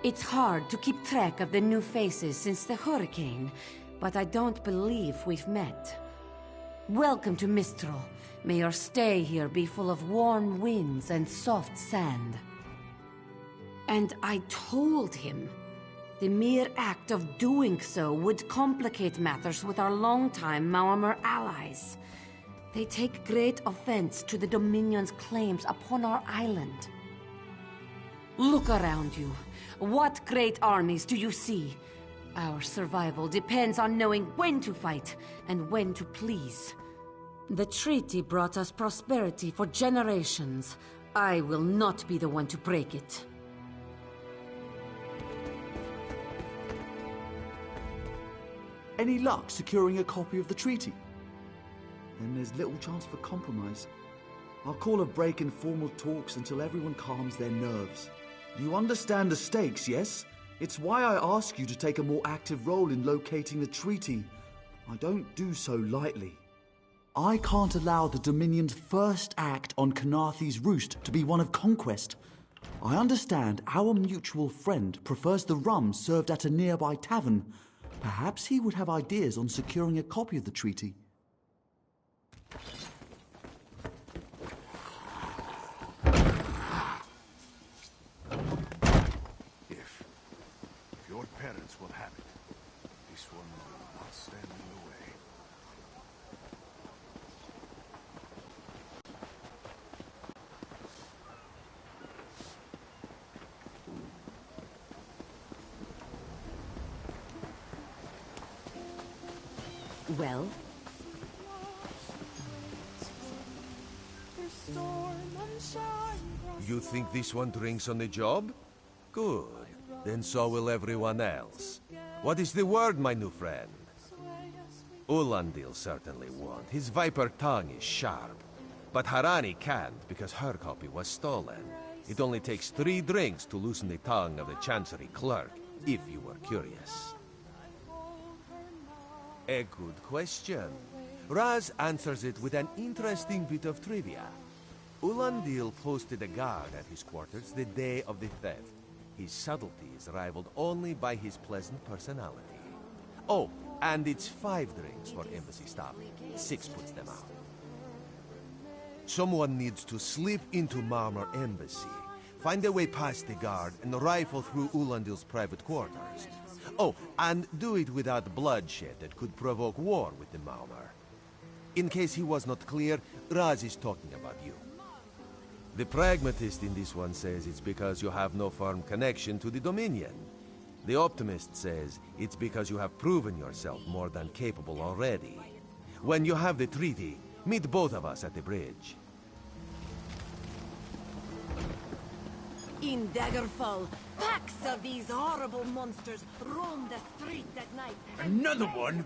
It's hard to keep track of the new faces since the hurricane, but I don't believe we've met. Welcome to Mistral. May your stay here be full of warm winds and soft sand. And I told him the mere act of doing so would complicate matters with our longtime Maormer allies. They take great offense to the Dominion's claims upon our island. Look around you. What great armies do you see? Our survival depends on knowing when to fight and when to please. The treaty brought us prosperity for generations. I will not be the one to break it. Any luck securing a copy of the treaty? Then there's little chance for compromise. I'll call a break in formal talks until everyone calms their nerves. You understand the stakes, yes? It's why I ask you to take a more active role in locating the treaty. I don't do so lightly. I can't allow the Dominion's first act on Kanaathi's Roost to be one of conquest. I understand our mutual friend prefers the rum served at a nearby tavern. Perhaps he would have ideas on securing a copy of the treaty. If your parents will have it, this one will not stand in the way. Well? You think this one drinks on the job? Good. Then so will everyone else. What is the word, my new friend? Ulandil certainly won't. His viper tongue is sharp. But Harani can't because her copy was stolen. It only takes 3 drinks to loosen the tongue of the Chancery clerk, if you were curious. A good question. Raz answers it with an interesting bit of trivia. Ulandil posted a guard at his quarters the day of the theft. His subtlety is rivaled only by his pleasant personality. Oh, and it's 5 drinks for embassy staff. 6 puts them out. Someone needs to slip into Maormer Embassy, find a way past the guard, and rifle through Ulandil's private quarters. Oh, and do it without bloodshed that could provoke war with the Maormer. In case he was not clear, Raz is talking about you. The pragmatist in this one says it's because you have no firm connection to the Dominion. The optimist says it's because you have proven yourself more than capable already. When you have the treaty, meet both of us at the bridge. In Daggerfall, packs of these horrible monsters roam the street at night. Another one?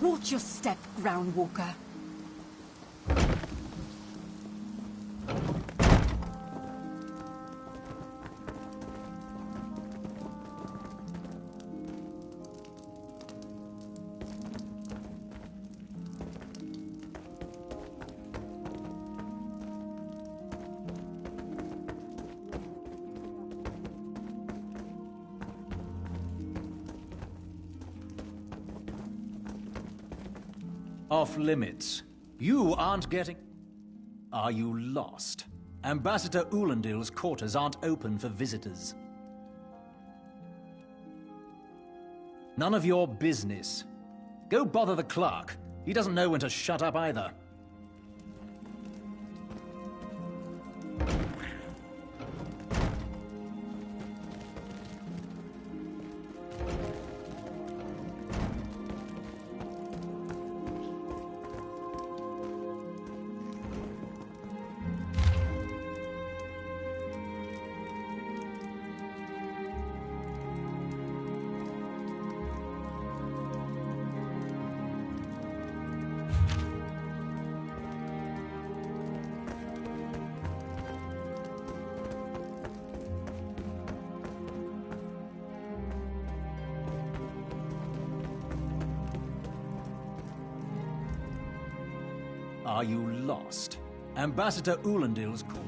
Watch your step, Groundwalker. Off limits. You aren't getting... Are you lost? Ambassador Ulandil's quarters aren't open for visitors. None of your business. Go bother the clerk. He doesn't know when to shut up either. Are you lost? Ambassador Ulendil's call.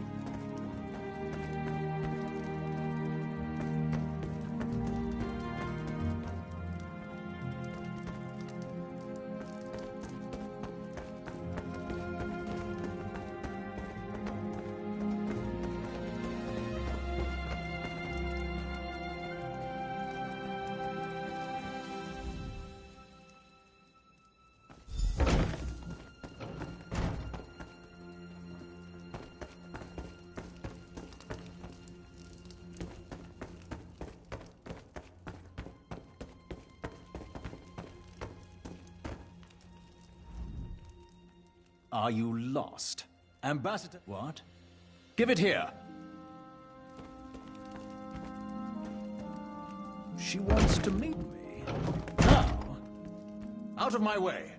Are you lost? Ambassador... What? Give it here! She wants to meet me. Now, out of my way!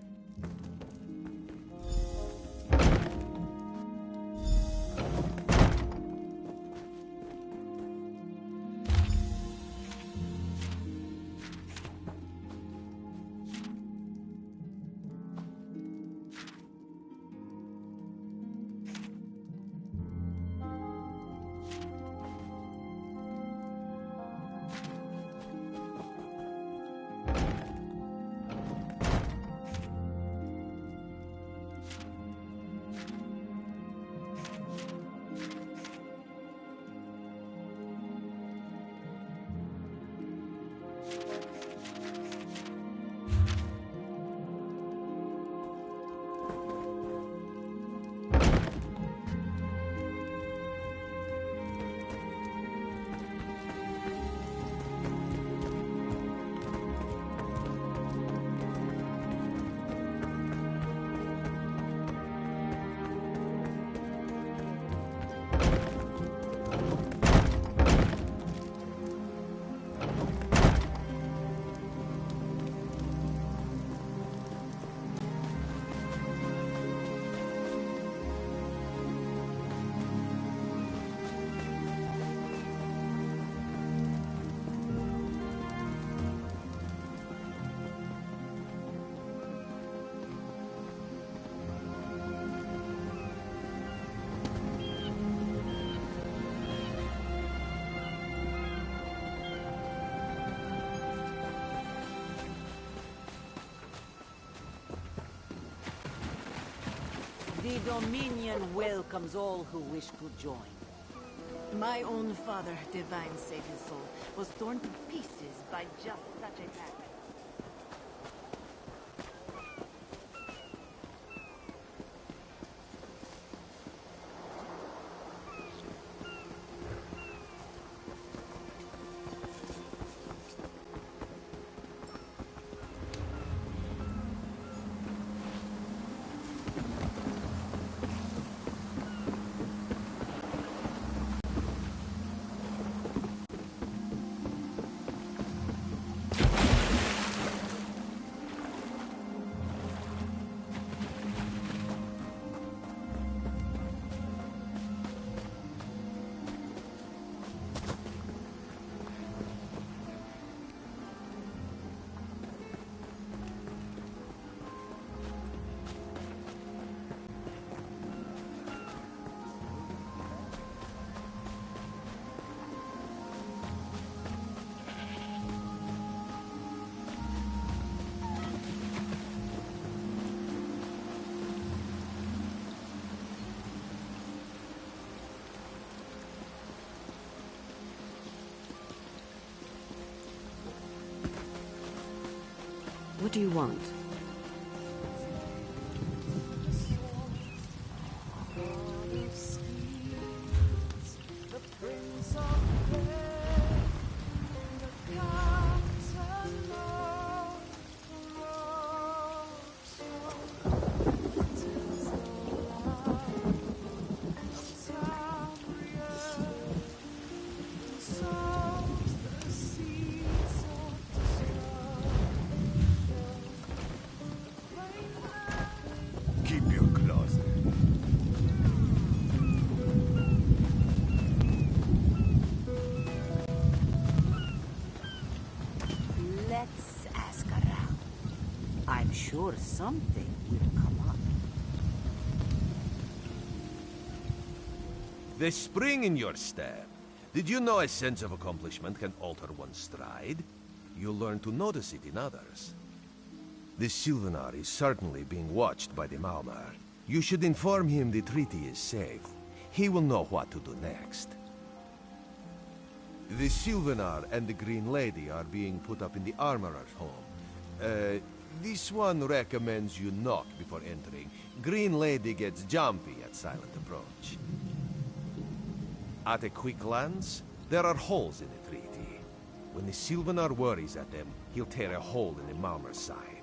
The Dominion welcomes all who wish to join. My own father, divine save his soul, was torn to pieces by just such a pact. What do you want? Let's ask around. I'm sure something will come up. The spring in your step. Did you know a sense of accomplishment can alter one's stride? You'll learn to notice it in others. The Sylvanar is certainly being watched by the Maumar. You should inform him the treaty is safe. He will know what to do next. The Sylvanar and the Green Lady are being put up in the Armorer's home. This one recommends you knock before entering. Green Lady gets jumpy at silent approach. At a quick glance, there are holes in the treaty. When the Sylvanar worries at them, he'll tear a hole in the Malmer's side.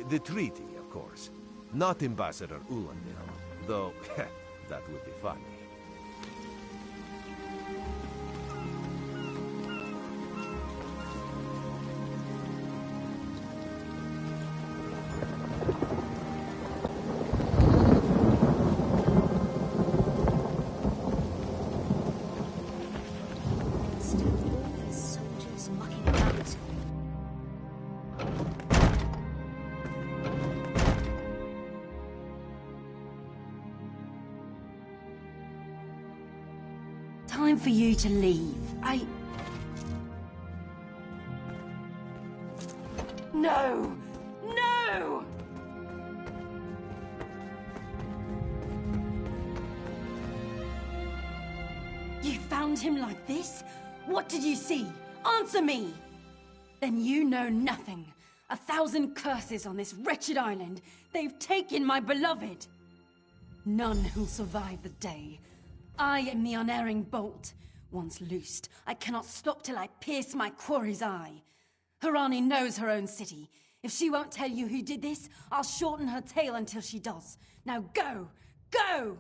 The treaty, of course. Not Ambassador Ulandil, though that would be funny. Time for you to leave. No! No! You found him like this? What did you see? Answer me! Then you know nothing. 1,000 curses on this wretched island. They've taken my beloved. None who'll survive the day. I am the unerring bolt. Once loosed, I cannot stop till I pierce my quarry's eye. Harani knows her own city. If she won't tell you who did this, I'll shorten her tale until she does. Now go! Go!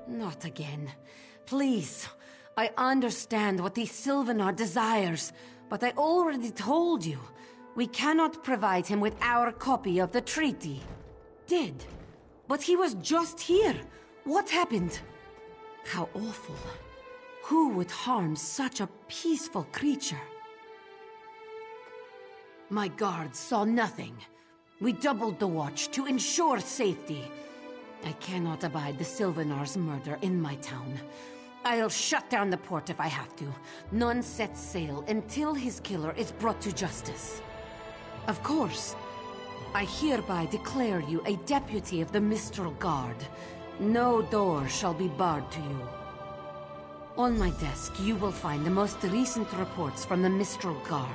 Not again. Please. I understand what the Sylvanar desires, but I already told you. We cannot provide him with our copy of the treaty. Did. But he was just here. What happened? How awful. Who would harm such a peaceful creature? My guards saw nothing. We doubled the watch to ensure safety. I cannot abide the Sylvanar's murder in my town. I'll shut down the port if I have to. None sets sail until his killer is brought to justice. Of course, I hereby declare you a deputy of the Mistral Guard. No door shall be barred to you. On my desk, you will find the most recent reports from the Mistral Guard.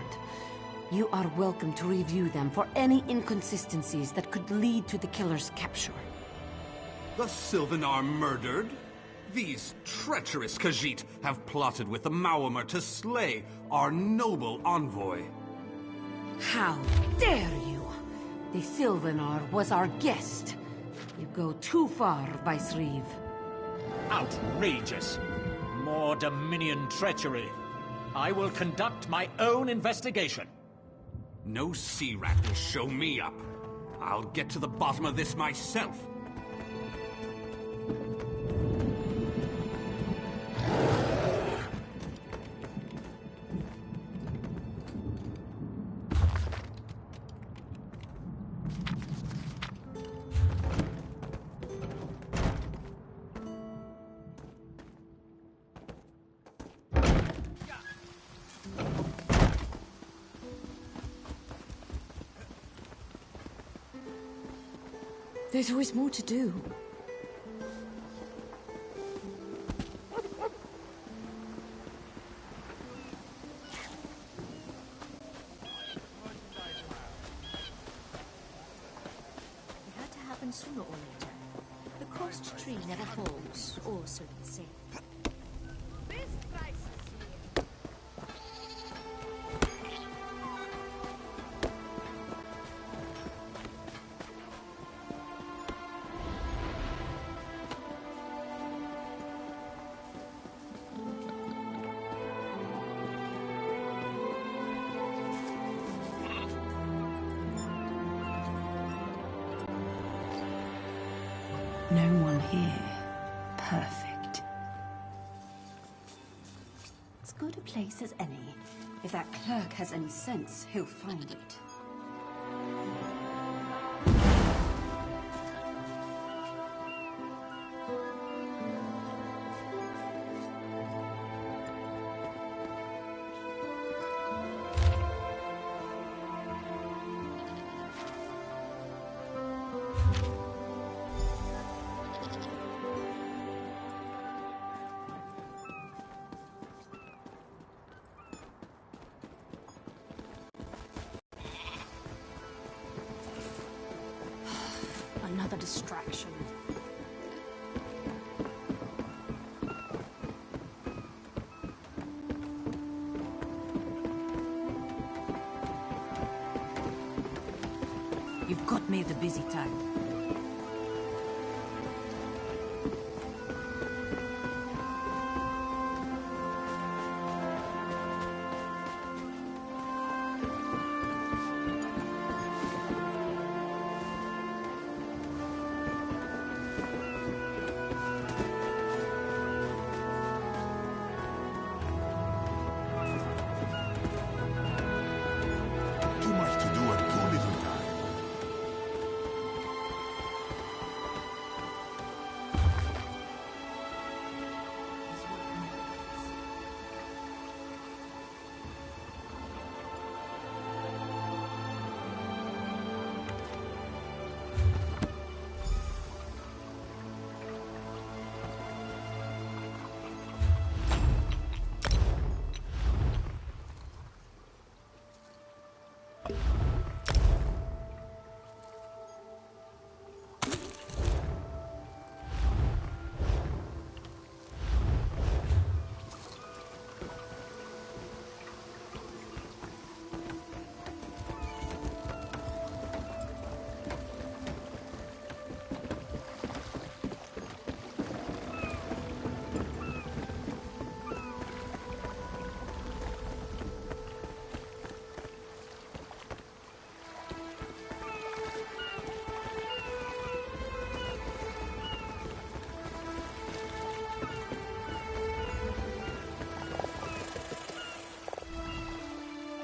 You are welcome to review them for any inconsistencies that could lead to the killer's capture. The Sylvanar murdered? These treacherous Khajiit have plotted with the Maumar to slay our noble envoy. How dare you! The Sylvanar was our guest. You go too far, Vicereeve. Outrageous! More Dominion treachery. I will conduct my own investigation. No sea rat will show me up. I'll get to the bottom of this myself. There's always more to do. It had to happen sooner or later. The cursed tree never falls, or so they say. No one here. Perfect. As good a place as any. If that clerk has any sense, he'll find it. Another distraction. You've got me at a busy time. Too much to do and too little time.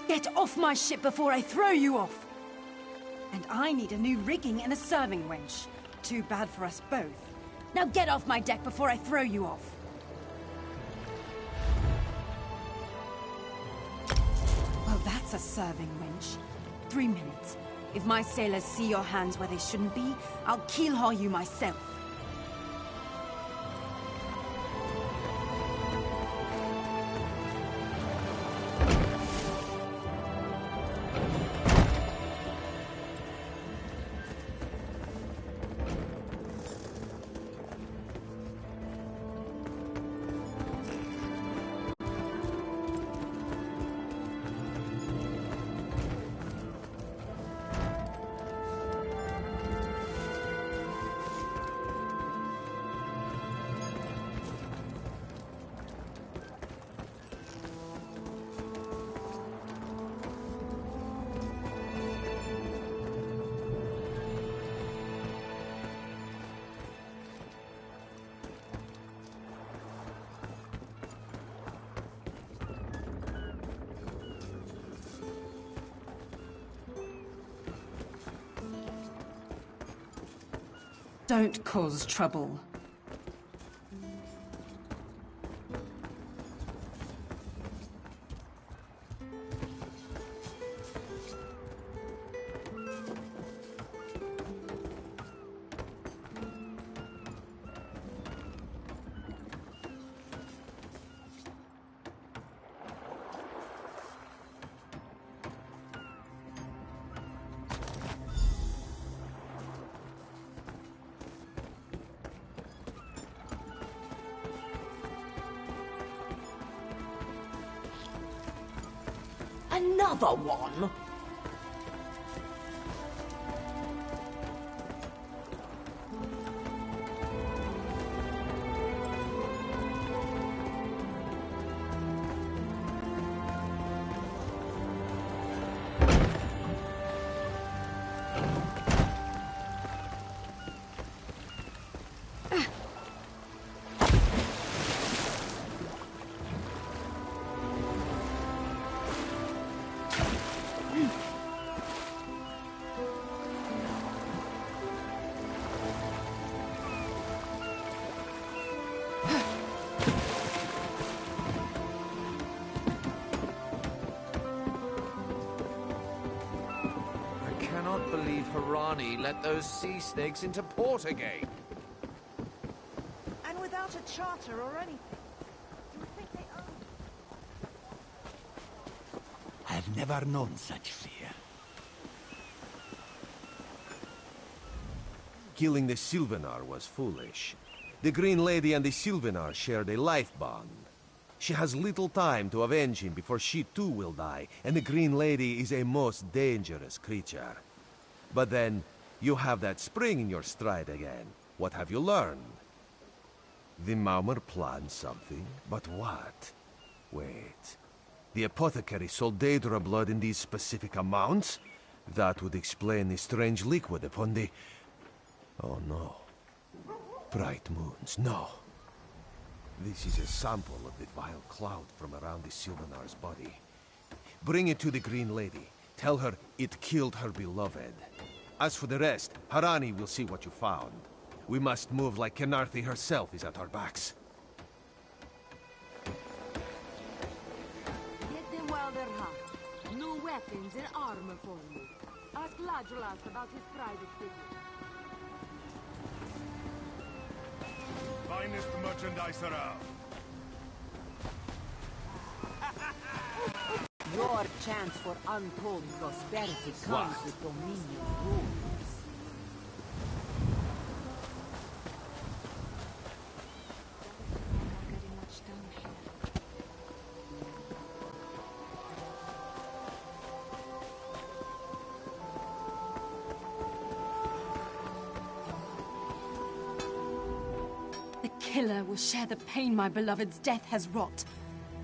Get off my ship before I throw you off! And I need a new rigging and a serving wench. Too bad for us both. Now get off my deck before I throw you off! Well, that's a serving wench. 3 minutes. If my sailors see your hands where they shouldn't be, I'll keel-haul you myself. Don't cause trouble. Another one? Harani let those sea snakes into port again. And without a charter or anything. You would think they owned... I've never known such fear. Killing the Sylvanar was foolish. The Green Lady and the Sylvanar shared a life bond. She has little time to avenge him before she too will die, and the Green Lady is a most dangerous creature. But then, you have that spring in your stride again. What have you learned? The Maumar planned something, but what? Wait. The apothecary sold Daedra blood in these specific amounts? That would explain the strange liquid upon the... Oh no. Bright moons, no. This is a sample of the vile cloud from around the Sylvanar's body. Bring it to the Green Lady. Tell her it killed her beloved. As for the rest, Harani will see what you found. We must move like Kenarthi herself is at our backs. Get them while they're hot. No weapons and armor for you. Ask Ladrolas about his private figure. Finest merchandise around. Your chance for untold prosperity comes with Dominion rules. The killer will share the pain my beloved's death has wrought.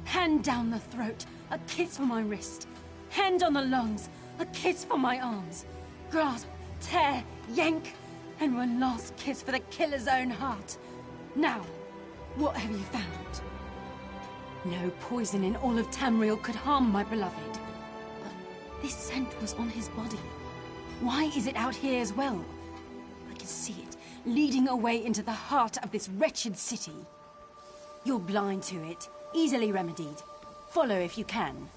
Hand down the throat, a kiss for my wrist. Hand on the lungs, a kiss for my arms. Grasp, tear, yank, and one last kiss for the killer's own heart. Now, what have you found? No poison in all of Tamriel could harm my beloved. But this scent was on his body. Why is it out here as well? I can see it, leading away into the heart of this wretched city. You're blind to it. Easily remedied. Follow if you can.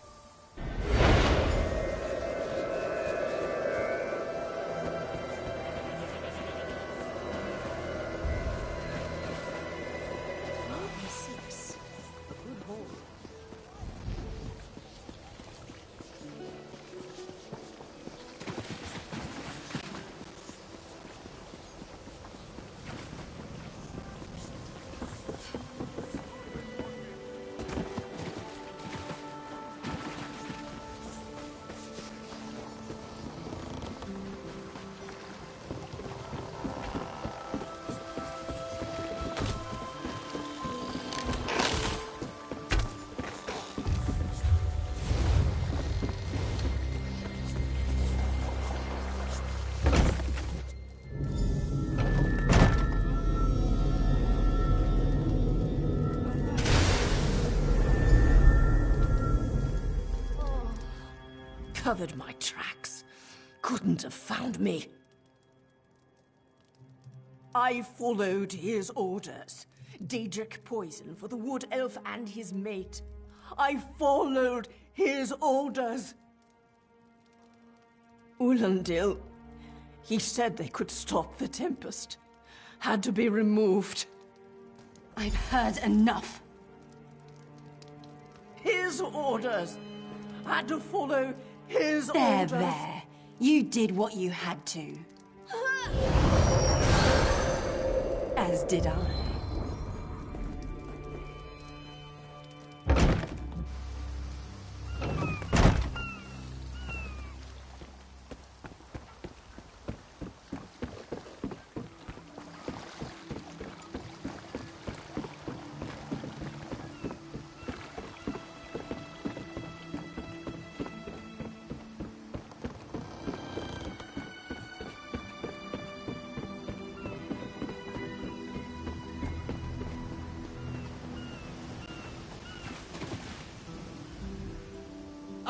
Covered my tracks. Couldn't have found me. I followed his orders. Daedric poison for the wood elf and his mate. I followed his orders. Ulandil, he said they could stop the Tempest. Had to be removed. I've heard enough. His orders. Had to follow his orders. There. You did what you had to. As did I.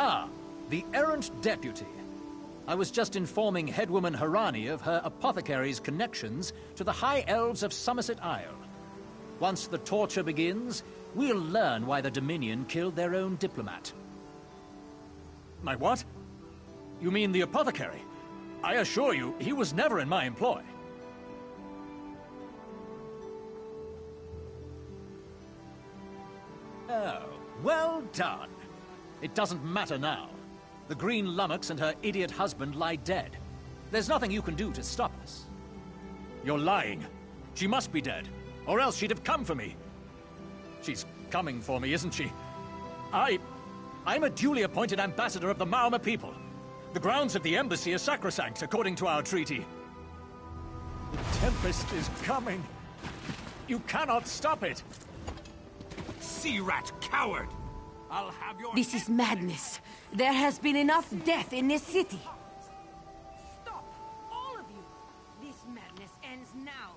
Ah, the errant deputy. I was just informing headwoman Harani of her apothecary's connections to the High Elves of Somerset Isle. Once the torture begins, we'll learn why the Dominion killed their own diplomat. My what? You mean the apothecary? I assure you, he was never in my employ. Oh, well done. It doesn't matter now. The Green Lummox and her idiot husband lie dead. There's nothing you can do to stop us. You're lying. She must be dead, or else she'd have come for me. She's coming for me, isn't she? I'm a duly appointed ambassador of the Mauma people. The grounds of the embassy are sacrosanct, according to our treaty. The Tempest is coming. You cannot stop it. Sea rat coward! I'll have your... This is madness. There has been enough death in this city. Stop, all of you! This madness ends now.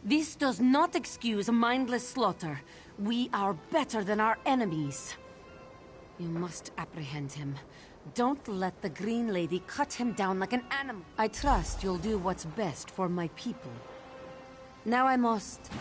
This does not excuse mindless slaughter. We are better than our enemies. You must apprehend him. Don't let the Green Lady cut him down like an animal. I trust you'll do what's best for my people. Now I must